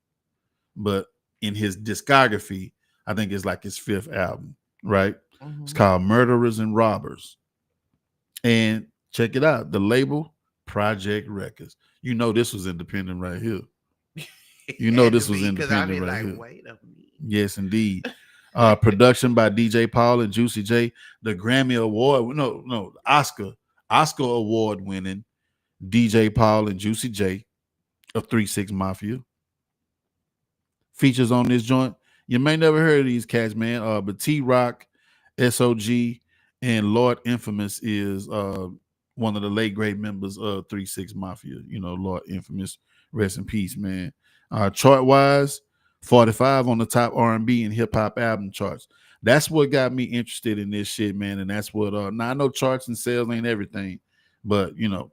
But in his discography, I think it's like his fifth album, right? It's called Murderers and Robbers. And check it out. The label, Project Records. You know this was independent right here. You know this was independent right here. Wait a minute. Yes, indeed. Production by DJ Paul and Juicy J. The Grammy Award, Oscar Award winning DJ Paul and Juicy J of 3-6 Mafia. Features on this joint. You may never heard of these cats, man. But T-Rock, SOG, and Lord Infamous is one of the late great members of 3-6 Mafia. You know, Lord Infamous, rest in peace, man. Chart wise, 45 on the top R&B and hip hop album charts. That's what got me interested in this shit, man. And that's what now I know charts and sales ain't everything, but you know,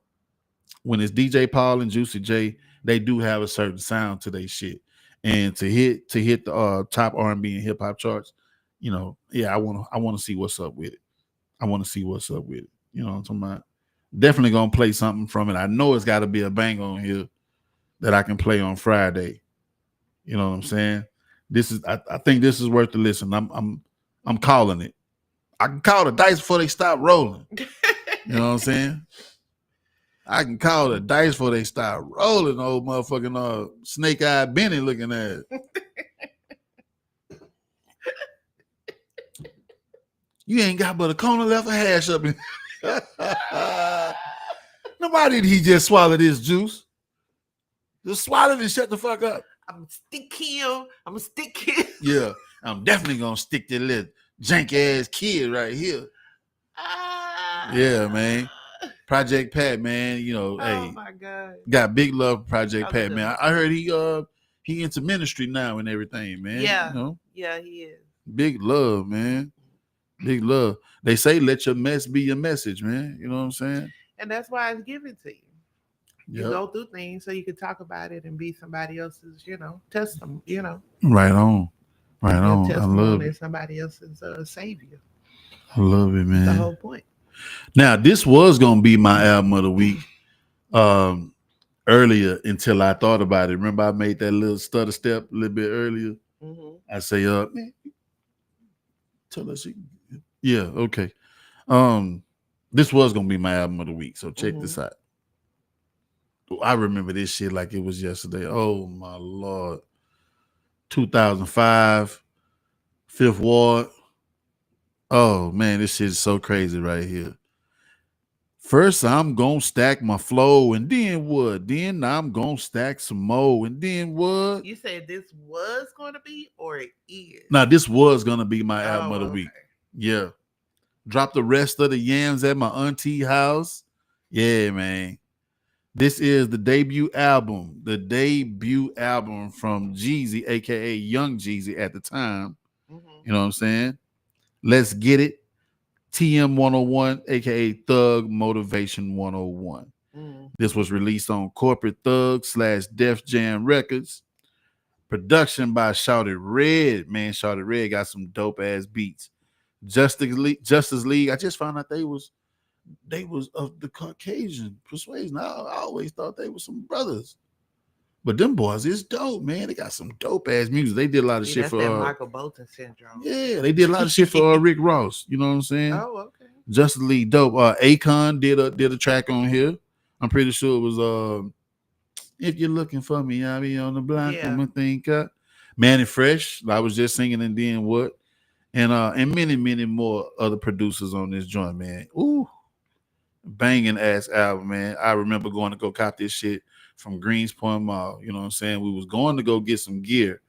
when it's DJ Paul and Juicy J, they do have a certain sound to their shit. And to hit the top R&B and hip hop charts, you know, yeah, I want to see what's up with it. I want to see what's up with it. You know what I'm talking about? Definitely gonna play something from it. I know it's got to be a bang on here that I can play on Friday. You know what I'm saying? I think this is worth the listen. I'm calling it. I can call the dice before they stop rolling. You know what I'm saying? I can call the dice before they start rolling. Old motherfucking snake-eyed Benny looking at it. You ain't got but a corner left of hash up in. Now, why did he just swallow this juice? Just swallow it and shut the fuck up. I'm stick him. I'm a stick him. Yeah, I'm definitely gonna stick that little janky ass kid right here. Yeah, man. Project Pat, man. You know, hey, my God, got big love for Project Pat, man. I heard he into ministry now and everything, man. Yeah, you know? Yeah, he is. Big love, man. Big love. They say let your mess be your message, man. You know what I'm saying? And that's why it's given to you. You go through things so you can talk about it and be somebody else's, testimony, Right on. Right on. I love it. Somebody else's savior. I love it, man. That's the whole point. Now, this was going to be my album of the week earlier until I thought about it. Remember I made that little stutter step a little bit earlier? I say, man, tell us. Yeah, okay. This was going to be my album of the week, so check this out. I remember this shit like it was yesterday. Oh, my Lord. 2005, Fifth Ward. Oh, man, this shit is so crazy right here. First, I'm going to stack my flow, and then what? Then I'm going to stack some more, and then what? You said this was going to be, or it is? Now, this was going to be my album of the week. Yeah. Drop the rest of the yams at my auntie house. Yeah, man. This is the debut album from Jeezy, aka Young Jeezy at the time. You know what I'm saying? Let's Get It. TM 101, aka Thug Motivation 101. This was released on Corporate Thug / Def Jam Records. Production by Shawty Red. Man, Shawty Red got some dope ass beats. Justice League. I just found out they was of the Caucasian persuasion. I always thought they were some brothers. But them boys is dope, man. They got some dope ass music. They did a lot of See, shit that's that for Michael Bolton syndrome. yeah, they did a lot of shit for Rick Ross. You know what I'm saying? Oh, okay. Justice League dope. Akon did a track on here. I'm pretty sure it was if you're looking for me, I'll be on the block. I'm Yeah. gonna think Man and Fresh. I was just singing and then what? And many more other producers on this joint, man. Ooh, banging ass album, man. I remember going to go cop this shit from Greenspoint Mall. You know what I'm saying? We was going to go get some gear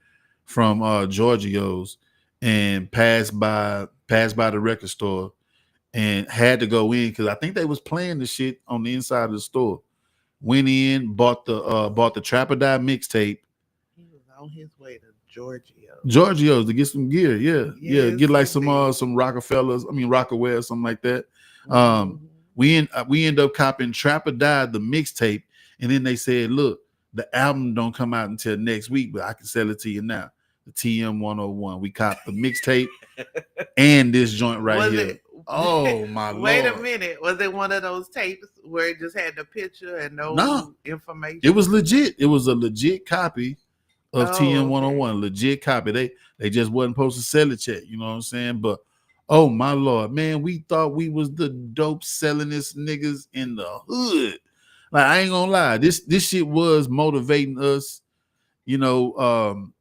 from Giorgio's and passed by the record store and had to go in because I think they was playing the shit on the inside of the store. Went in, bought the Trapper Die mixtape. He was on his way to Giorgio. Giorgio's to get some gear, yeah, Yes, get like indeed. some Rockefellers, I mean Rockaware, something like that. Hmm. We end up copping Trapper Die the mixtape, and then they said, look, the album don't come out until next week, but I can sell it to you now. The TM 101. We copped the mixtape and this joint right Was here. it? Oh my Wait a lord. minute. Was it one of those tapes where it just had the picture and No, no information? it was legit. It was a legit copy of Oh, TM 101. okay. Legit copy. They just wasn't supposed to sell it yet. You know what I'm saying? But oh my lord, man, we thought we was the dope sellingest niggas in the hood. Like I ain't gonna lie, this shit was motivating us, you know,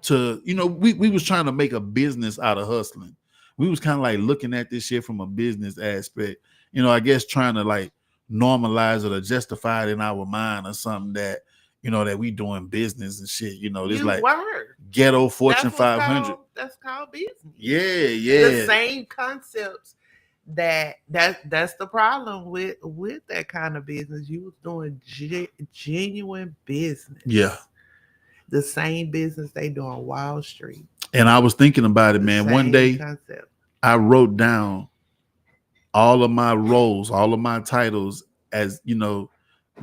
to we was trying to make a business out of hustling. We was kind of like looking at this shit from a business aspect. I guess trying to like normalize it or justify it in our mind or something that that we doing business and shit. This You like were. ghetto Fortune That's what's 500. called. That's called business. Yeah, The yeah, same concepts that's the problem with that kind of business. You was doing genuine business. yeah. The same business they do on Wall Street. And I was thinking about it, The man. One same day concept. I wrote down all of my roles, all of my titles as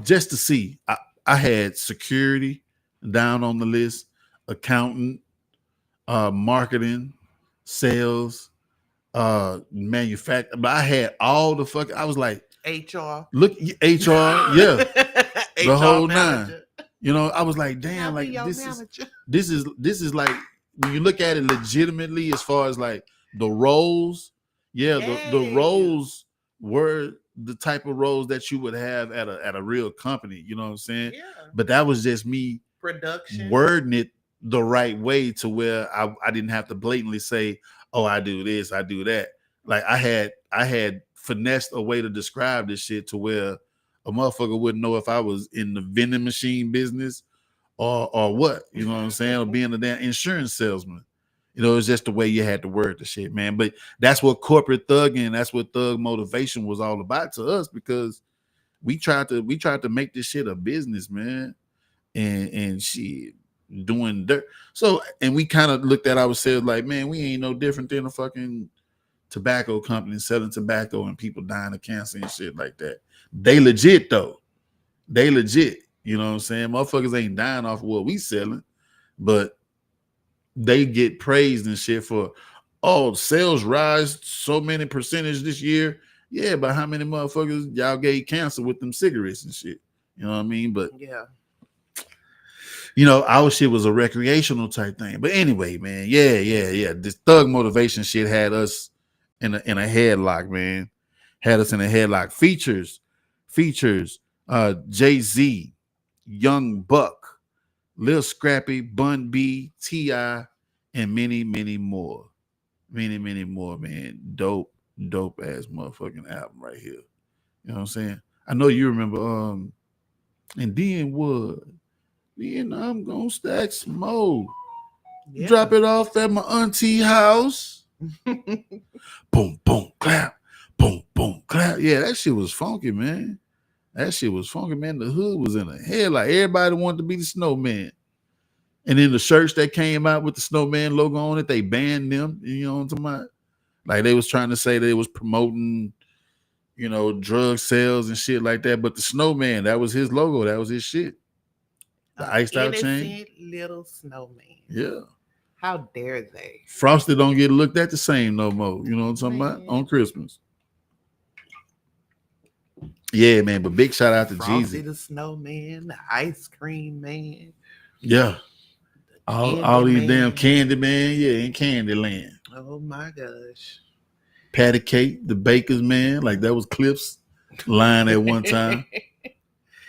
just to see. I had security down on the list, accountant, marketing, sales, manufacturing. But I had all the fucking. I was like, HR. look, HR, yeah, the HR whole nine. manager. I was like, Can I damn, be like your this is manager? this is like when you look at it legitimately as far as like the roles, yeah, the Yes. roles were the type of roles that you would have at a real company, you know what I'm saying? Yeah. But that was just me Production. wording it the right way to where I didn't have to blatantly say, oh, I do this, I do that. Like I had finessed a way to describe this shit to where a motherfucker wouldn't know if I was in the vending machine business or what, you know what I'm saying, or being a damn insurance salesman. It's just the way you had to word the shit, man. But that's what corporate thugging, that's what thug motivation was all about to us because we tried to make this shit a business, man. And shit doing dirt. So and we kind of looked at ourselves like, man, we ain't no different than a fucking tobacco company selling tobacco and people dying of cancer and shit like that. They legit though. They legit. You know what I'm saying? Motherfuckers ain't dying off of what we selling, but they get praised and shit for, oh, sales rise so many percentage this year. Yeah, but how many motherfuckers y'all gave cancer with them cigarettes and shit? You know what I mean? But Yeah. our shit was a recreational type thing. But anyway, man, yeah. This thug motivation shit had us in a headlock, man. Had us in a headlock. Features, Jay-Z, Young Buck, Lil Scrappy, Bun B, T.I., and many more. Many more, man. Dope ass motherfucking album right here. You know what I'm saying? I know you remember and then what? Then I'm gonna stack smoke. Yeah. Drop it off at my auntie house. Boom, boom, clap. Boom, boom, clap. Yeah, that shit was funky, man. That shit was funky, man. The hood was in the head. Like everybody wanted to be the snowman. And then the shirts that came out with the snowman logo on it, they banned them. You know what I'm talking about? Like they was trying to say they was promoting, drug sales and shit like that. But the snowman, that was his logo. That was his shit. The iced out chain. Innocent little snowman. Yeah. How dare they? Frosted don't get looked at the same no more. You know what I'm talking about? On Man. Christmas. Yeah, man. But big shout out to Frosty Jeezy. the Snowman, the Ice Cream Man, Yeah. All Candy these damn Man. Candy Man, yeah, in Candyland. Oh my gosh. Patty Cake, the Baker's Man, like that was Cliff's line at one time.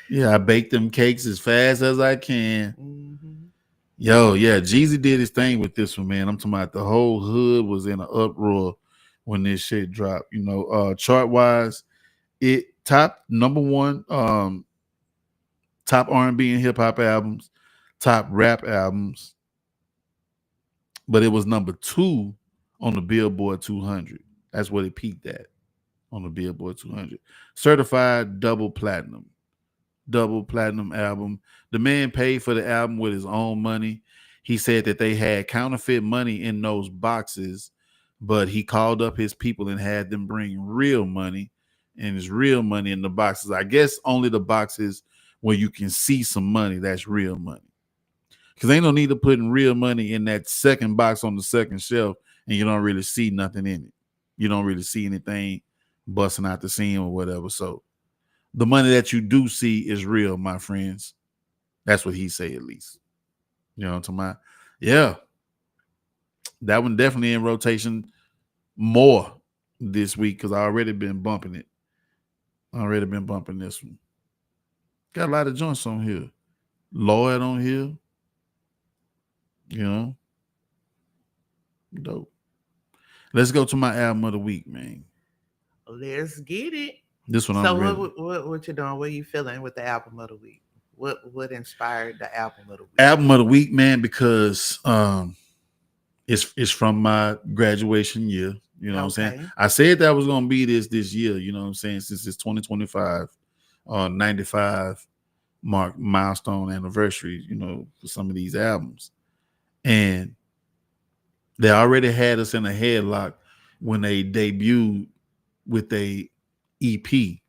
Yeah, I bake them cakes as fast as I can. Hmm. Yo, yeah, Jeezy did his thing with this one, man. I'm talking about the whole hood was in an uproar when this shit dropped. Chart wise, it top number one, top R&B and hip hop albums, top rap albums, but it was number two on the Billboard 200. That's what it peaked at on the Billboard 200. Certified double platinum album. The man paid for the album with his own money. He said that they had counterfeit money in those boxes, but he called up his people and had them bring real money, and it's real money in the boxes. I guess only the boxes where you can see some money, that's real money. Because ain't no need to putting real money in that second box on the second shelf and you don't really see nothing in it. You don't really see anything busting out the seam or whatever. So the money that you do see is real, my friends. That's what he say at least. You know what I'm talking about? Yeah. That one definitely in rotation more this week because I already been bumping it. I already been bumping this one. Got a lot of joints on here. Lloyd on here. You know, dope. Let's go to my album of the week, man. Let's get it. This one So I'm ready. what you doing? What you feeling with the album of the week? What inspired the album of the week? Album of the week, man, because it's from my graduation year. You know what I'm saying? Okay. I said that was gonna be this year, you know what I'm saying, since it's 2025, 95 mark milestone anniversary, for some of these albums. And they already had us in a headlock when they debuted with a EP.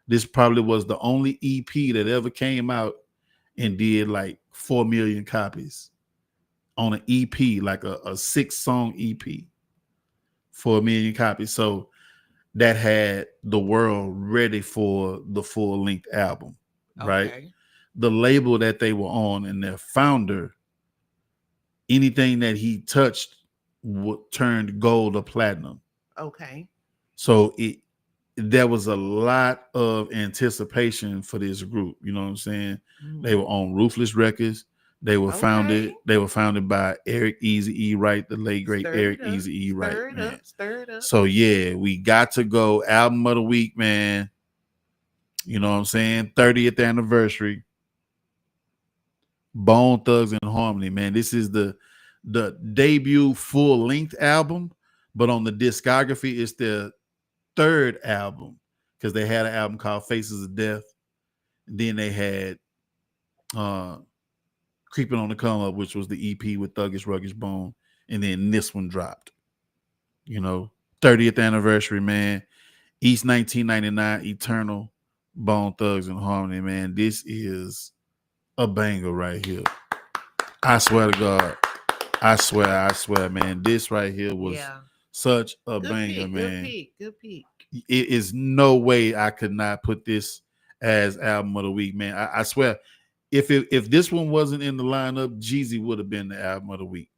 This probably was the only EP that ever came out and did like 4 million copies on an EP, like a 6-song EP, 4 million copies. So that had the world ready for the full length album, right? Okay. The label that they were on and their founder, anything that he touched turned gold or platinum. Okay. So there was a lot of anticipation for this group. You know what I'm saying? They Mm. were on Ruthless Records. They were Okay. founded. They were founded by Eric Easy E. Wright, the late great Stir Eric it up. Easy E. Wright, Stir it man. up. Stir it up. So yeah, we got to go album of the week, man. You know what I'm saying? 30th anniversary. Bone Thugs and Harmony, man. This is the debut full length album, but on the discography, it's their third album because they had an album called Faces of Death. And then they had uh Creeping on the Come Up, which was the EP with Thuggish Ruggish Bone. And then this one dropped. You know, 30th anniversary, man. East 1999, Eternal, Bone Thugs and Harmony, man. This is a banger right here. I swear to God. I swear, man. This right here was Yeah. such a Good banger, pick. Good man. pick. Good pick. It is no way I could not put this as album of the week, man. I swear, if this one wasn't in the lineup, Jeezy would have been the album of the week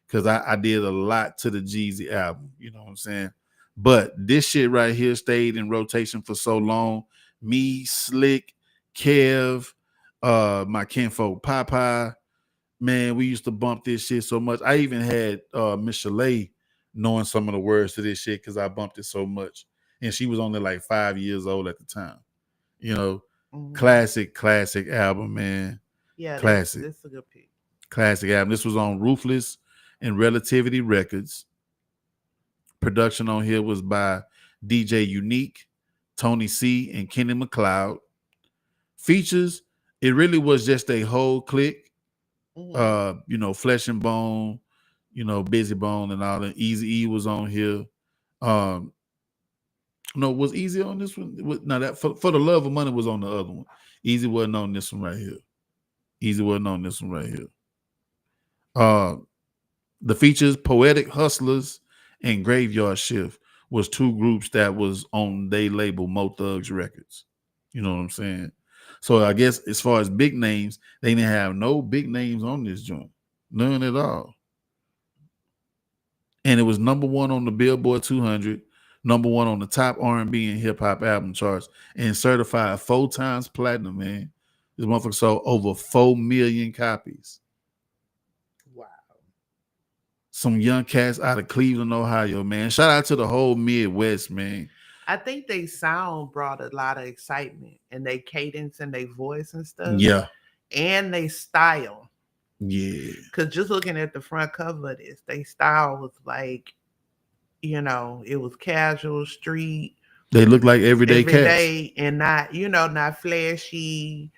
because I did a lot to the Jeezy album. You know what I'm saying? But this shit right here stayed in rotation for so long. Me, Slick, Kev, my kinfolk Popeye, man, we used to bump this shit so much. I even had Miss Chalet knowing some of the words to this shit because I bumped it so much. And she was only like 5 years old at the time. You know, Hmm. classic album, man. Yeah, Classic, this is a good pick. classic album. This was on Ruthless and Relativity Records. Production on here was by DJ Unique, Tony C, and Kenny McLeod. Features, it really was just a whole clique. Hmm. Flesh and Bone, Busy Bone and all that. Easy E was on here. Um, no, was Easy on this one? No, that for the Love of Money was on the other one. Easy wasn't on this one right here. Easy wasn't on this one right here. Uh, the features Poetic Hustlers and Graveyard Shift was two groups that was on they label Mo Thugs Records. You know what I'm saying? So I guess as far as big names, they didn't have no big names on this joint. None at all. And it was number one on the Billboard 200, number one on the top R&B and hip hop album charts, and certified 4 times platinum. Man, this motherfucker sold over 4 million copies. Wow. Some young cats out of Cleveland, Ohio, man. Shout out to the whole Midwest, man. I think they sound brought a lot of excitement and they cadence and they voice and stuff. Yeah, And they style. yeah. Cause just looking at the front cover of this, they style was like, it was casual, street, They look like everyday every cats. day, and not, not flashy,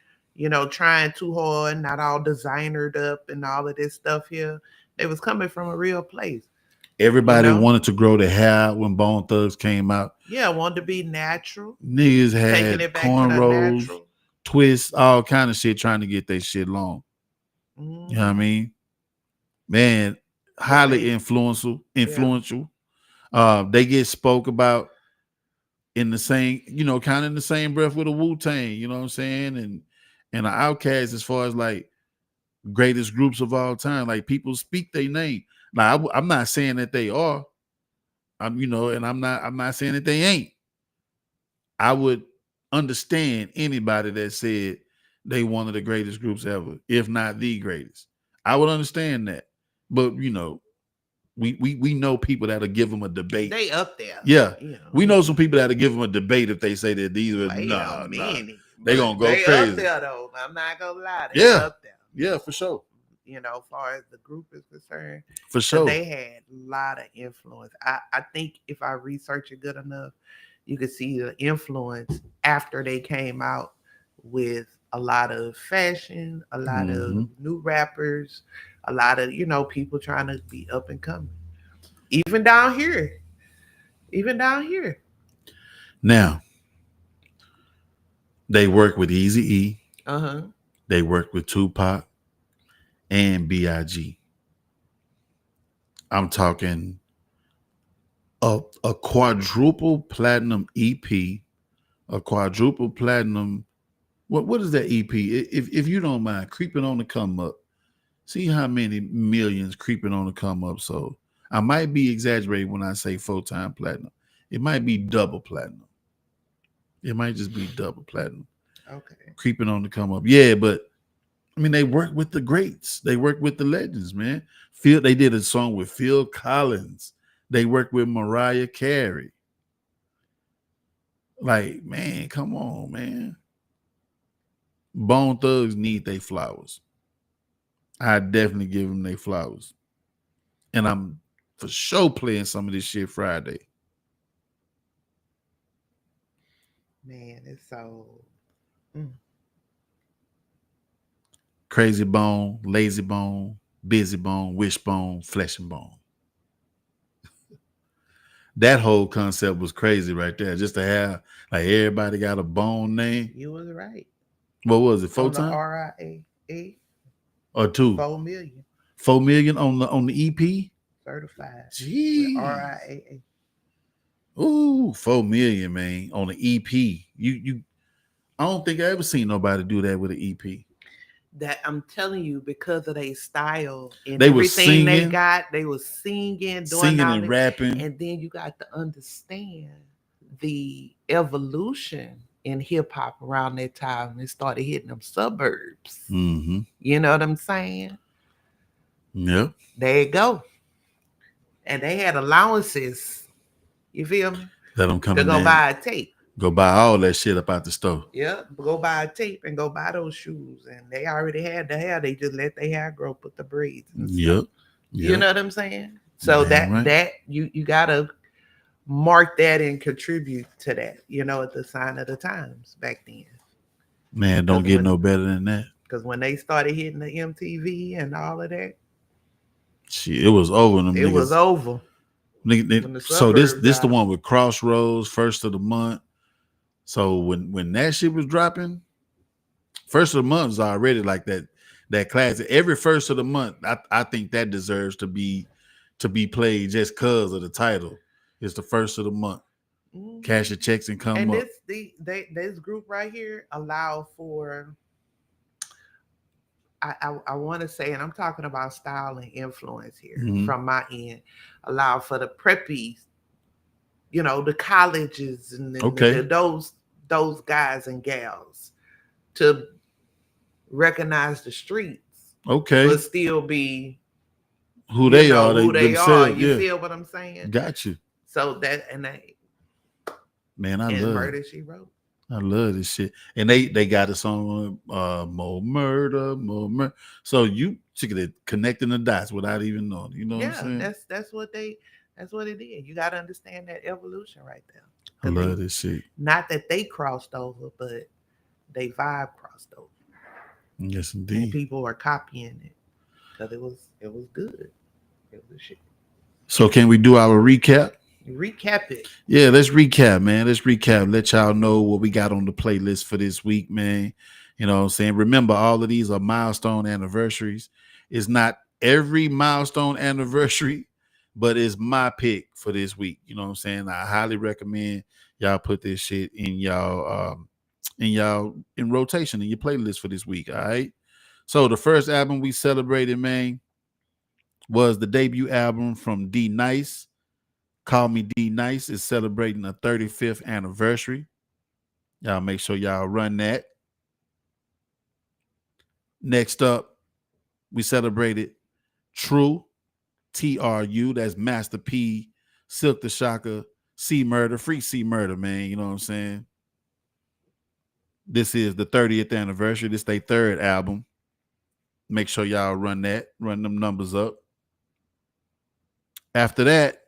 trying too hard, not all designered up and all of this stuff here. They was coming from a real place. Everybody wanted to grow their hair when Bone Thugs came out. Yeah, wanted to be natural. Niggas Taking had it back to the cornrows, natural. twists, all kind of shit, trying to get their shit long. Mhm. You know what I mean? Man, highly they- influential. Yeah. They get spoke about in the same, kind of in the same breath with a Wu-Tang, you know what I'm saying? And the Outkast as far as like greatest groups of all time. Like people speak their name. Now I'm not saying that they are. And I'm not saying that they ain't. I would understand anybody that said they one of the greatest groups ever, if not the greatest. I would understand that. But we know people that'll give them a debate. They up there. Yeah. We know some people that'll give them a debate if they say that these were nah. They gonna go crazy. Up there though. I'm not gonna lie. They Yeah. up there. Yeah, for sure. As far as the group is concerned. For sure. They had a lot of influence. I think if I research it good enough, you could see the influence after they came out with a lot of fashion, a lot of new rappers, a lot of, people trying to be up and coming. Even down here. Now, they work with Eazy-E. Uh-huh. They work with Tupac and B.I.G. I'm talking a quadruple platinum EP, a quadruple platinum. What is that EP? If you don't mind, Creeping on the Come Up. See how many millions Creeping on the Come Up. So I might be exaggerating when I say 4-time platinum. It might be double platinum. It might just be double platinum. Okay. Creeping on the Come Up. Yeah, but I mean, they work with the greats. They work with the legends, man. They did a song with Phil Collins. They worked with Mariah Carey. Like, man, come on, man. Bone Thugs need their flowers. I definitely give them their flowers. And I'm for sure playing some of this shit Friday. Man, it's so... Crazy Bone, Lazy Bone, Busy Bone, Wishbone, Flesh and Bone. That whole concept was crazy right there. Just to have like everybody got a bone name. You was right. What was it? 4 on times? The RIAA or 2? 4 million. 4 million on the EP? Certified. Jeez. RIAA. Ooh, 4 million, man, on the EP. You I don't think I ever seen nobody do that with an EP. That I'm telling you, because of their style and they everything they got, they was singing and rapping. And then you got to understand the evolution in hip hop around that time. It started hitting them suburbs. Mm-hmm. You know what I'm saying? Yep. There you go. And they had allowances. You feel me? Let them come to go buy a tape. Go buy all that shit up out the store. Yeah, go buy a tape and go buy those shoes. And they already had the hair. They just let their hair grow, put the braids and stuff. Yep. You know what I'm saying? So that you gotta mark that and contribute to that, at the sign of the times back then. Man, don't get no better than that. Because when they started hitting the MTV and all of that, shit, it was over. Them it niggas. Was over. So this the one with Crossroads, First of the Month. So when that shit was dropping, First of the Month is already like that classic. Every first of the month, I think that deserves to be played just cause of the title. It's the first of the month. Cash Mhm. your checks and come And up. this group right here allow for I want to say, and I'm talking about style and influence here Hmm. from my end, allow for the preppies, the colleges and Okay. those guys and gals to recognize the streets, but Okay. still be, Who they are, they who they are. themselves. You Yeah. feel what I'm saying? Got you. So that and they Man, I and love it. murder she wrote. I love this shit. And they got a song on more murder, more murder. So you took it connecting the dots without even knowing. You know what I'm Yeah, saying? that's what it is. You got to understand that evolution right there, I because love they, this shit. not that they crossed over, but they vibe crossed over, Yes, and indeed. people are copying it because it was good. It was shit. So can we do our recap? Recap it. Yeah, let's recap, man. Let's recap. Let y'all know what we got on the playlist for this week, man. You know what I'm saying? Remember, all of these are milestone anniversaries. It's not every milestone anniversary, but it's my pick for this week. You know what I'm saying? I highly recommend y'all put this shit in rotation in your playlist for this week. All right. So the first album we celebrated, man, was the debut album from D Nice. Call Me D Nice is celebrating a 35th anniversary. Y'all make sure y'all run that. Next up, we celebrated True, TRU. That's Master P, Silk the Shocker, C Murder, Free C Murder, man. You know what I'm saying? This is the 30th anniversary. This their third album. Make sure y'all run that, run them numbers up. After that,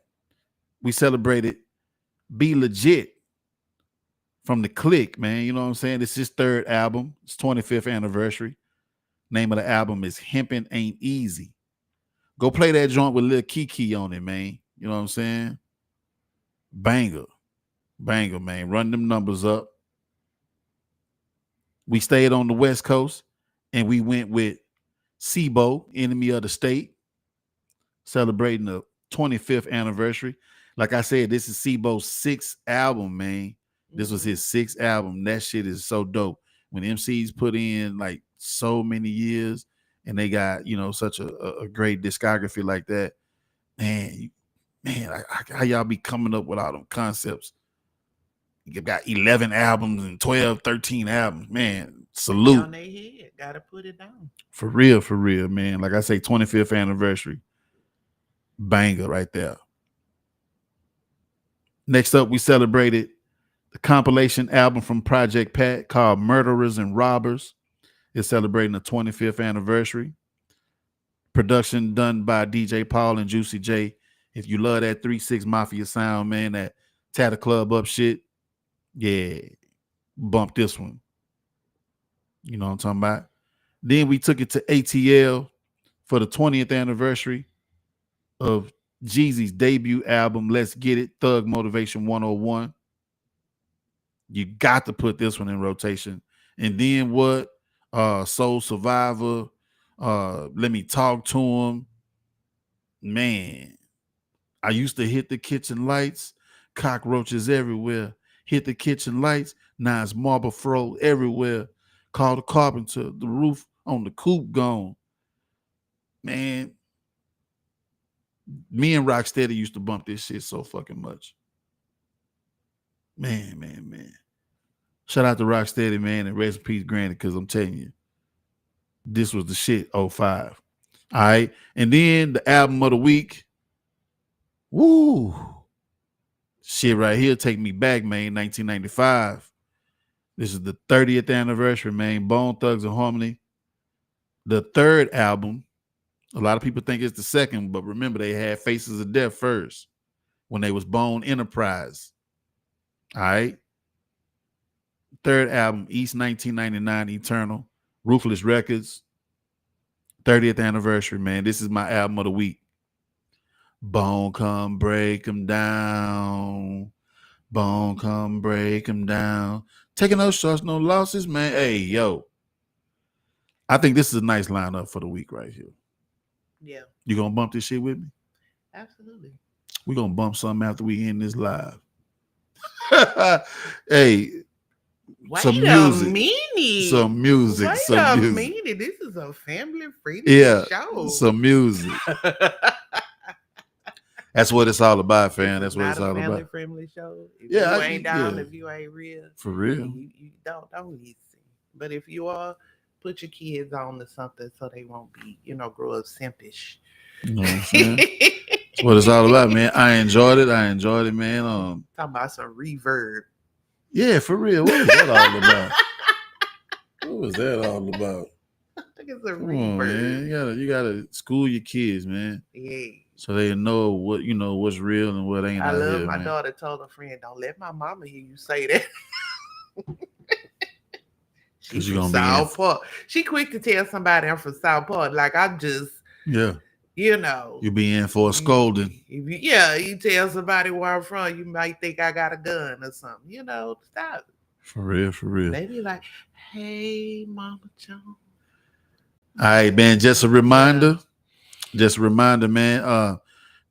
we celebrated Be Legit from the Click, man. You know what I'm saying? This is his third album. It's 25th anniversary. Name of the album is Hempin' Ain't Easy. Go play that joint with Lil Kiki on it, man. You know what I'm saying? Banger. Banger, man. Run them numbers up. We stayed on the West Coast and we went with Sibo, Enemy of the State, celebrating the 25th anniversary. Like I said, this is Sibo's sixth album, man. This was Mm-hmm. his sixth album. That shit is so dope. When MCs put in like so many years and they got, such a great discography like that, man, how y'all be coming up with all them concepts? You got 11 albums and 12, 13 albums. Man, Be salute. on their head. Gotta put it down. For real, man. Like I say, 25th anniversary. Banger right there. Next up, we celebrated the compilation album from Project Pat called Murderers and Robbers. It's celebrating the 25th anniversary. Production done by DJ Paul and Juicy J. If you love that 3-6 Mafia sound, man, that Tatter Club up shit, yeah, bump this one. You know what I'm talking about? Then we took it to ATL for the 20th anniversary of Jeezy's debut album, Let's Get It, Thug Motivation 101. You got to put this one in rotation. And then what? Soul Survivor. Let Me Talk to Him. Man, I used to hit the kitchen lights, cockroaches everywhere. Hit the kitchen lights, now it's marble fro everywhere. Call the carpenter, the roof on the coop gone. Man, me and Rocksteady used to bump this shit so fucking much. Man. Shout out to Rocksteady, man, and rest in peace, Granny, because I'm telling you, this was the shit, '05. All right. And then the album of the week. Woo. Shit right here, take me back, man. 1995. This is the 30th anniversary, man. Bone Thugs and Harmony. The third album. A lot of people think it's the second, but remember they had Faces of Death first when they was Bone Enterprise. All right. Third album, East 1999 Eternal. Ruthless Records. 30th anniversary, man. This is my album of the week. Bone come break 'em down. Bone come break 'em down. Taking no shots, no losses, man. Hey, yo. I think this is a nice lineup for the week right here. Yeah, You gonna bump this shit with me? absolutely. We're gonna bump something after we end this live. Hey, some Wait a music. minute. Some music. Wait Some a music. minute. This is a family friendly Yeah, show. some music. That's what it's all about, This fam. is That's what not it's a all family about. friendly show. If Yeah, you ain't down, yeah, if you ain't real, for real. you don't listen. But if you are, put your kids on to something so they won't be, grow up simpish. You know what I'm saying? That's what it's all about, man. I enjoyed it. I enjoyed it, man. Talking about some reverb. Yeah, for real. What was that all about? What was that all about? I think it's a Come on, man. reverb. You gotta school your kids, man, Yeah. so they know what's real and what ain't I out love here, my man. daughter told her friend, don't let my mama hear you say that. She Cause you're from gonna be in. Southport. She quick to tell somebody I'm from Southport. Like I'm just, Yeah, you know. you be in for a scolding. Yeah, you tell somebody where I'm from, you might think I got a gun or something. Stop. For real, for real. They be like, hey, Mama Jones. All right, man. Just a Yeah. reminder. Just a reminder, man.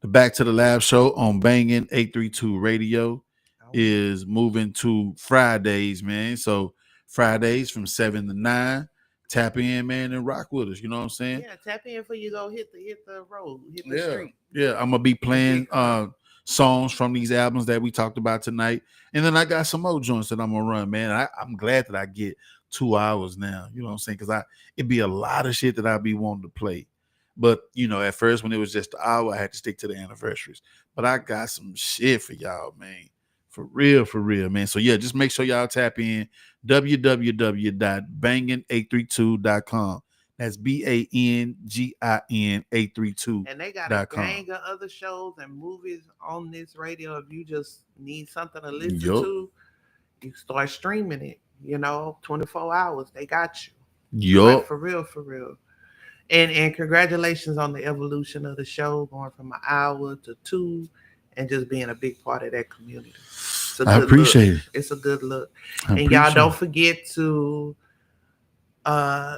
The Back to the Lab show on Banging 832 Radio Oh, is moving to Fridays, man. So Fridays from 7 to 9. Tap in, man, and rock with us. You know what I'm saying? yeah, tap in for you go hit the road, hit the Yeah. street. Yeah. I'm gonna be playing Big car. songs from these albums that we talked about tonight. And then I got some more joints that I'm gonna run, man. I'm glad that I get 2 hours now. You know what I'm saying? Because it'd be a lot of shit that I'd be wanting to play. But at first when it was just an hour, I had to stick to the anniversaries. But I got some shit for y'all, man. For real, man. So yeah, just make sure y'all tap in www.bangin832.com. That's BANGIN 832. And they got a gang of other shows and movies on this radio. If you just need something to listen Yup. to, you start streaming it. 24 hours. They got you. Like Yup. for real, for real. And congratulations on the evolution of the show, going from an hour to 2, and just being a big part of that community. It's a I good appreciate look. It's a good look. it. And y'all don't forget to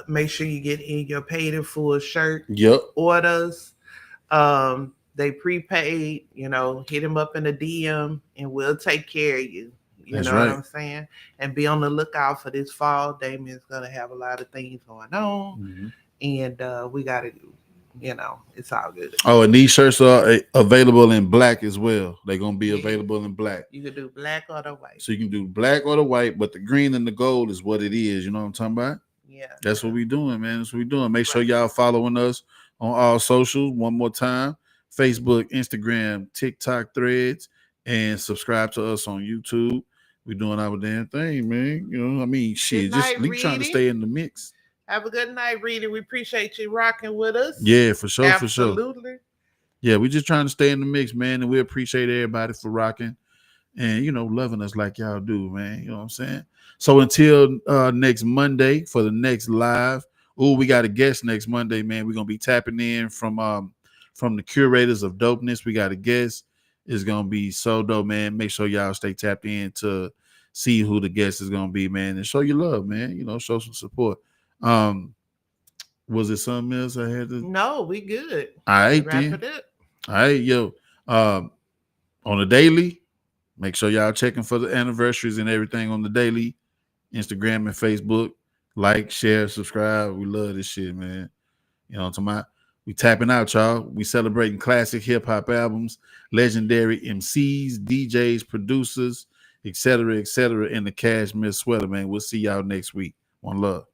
make sure you get in your paid in full shirt Yup. orders. They prepaid, hit them up in the DM and we'll take care of you. You That's know what right. I'm saying? And be on the lookout for this fall. Damien's gonna have a lot of things going on. Mm-hmm. And we gotta it's all good. Oh, and these shirts are available in black as well. They're gonna be Yeah. available in black. You can do black or the white. So you can do black or the white, but the green and the gold is what it is. You know what I'm talking about? Yeah. That's what we doing, man. That's what we doing. Make sure y'all following us on all socials one more time. Facebook, Instagram, TikTok, Threads, and subscribe to us on YouTube. We doing our damn thing, man. Shit. Good night, Just trying to stay in the mix. Have a good night, Reedy. We appreciate you rocking with us. Yeah, for sure, for sure. Absolutely. Yeah, we just trying to stay in the mix, man, and we appreciate everybody for rocking and loving us like y'all do, man. You know what I'm saying? So until next Monday for the next live. We got a guest next Monday, man. We're gonna be tapping in from the curators of dopeness. We got a guest. It's gonna be so dope, man. Make sure y'all stay tapped in to see who the guest is gonna be, man, and show your love, man. Show some support. Was it something else I had to? No, we good. All right, Wrap then. it up. All right, yo. On the daily, make sure y'all checking for the anniversaries and everything on the daily, Instagram and Facebook. Like, share, subscribe. We love this shit, man. You know what I'm talking about? We tapping out, y'all. We celebrating classic hip hop albums, legendary MCs, DJs, producers, etc., in the Cashmere sweater, man. We'll see y'all next week. One love.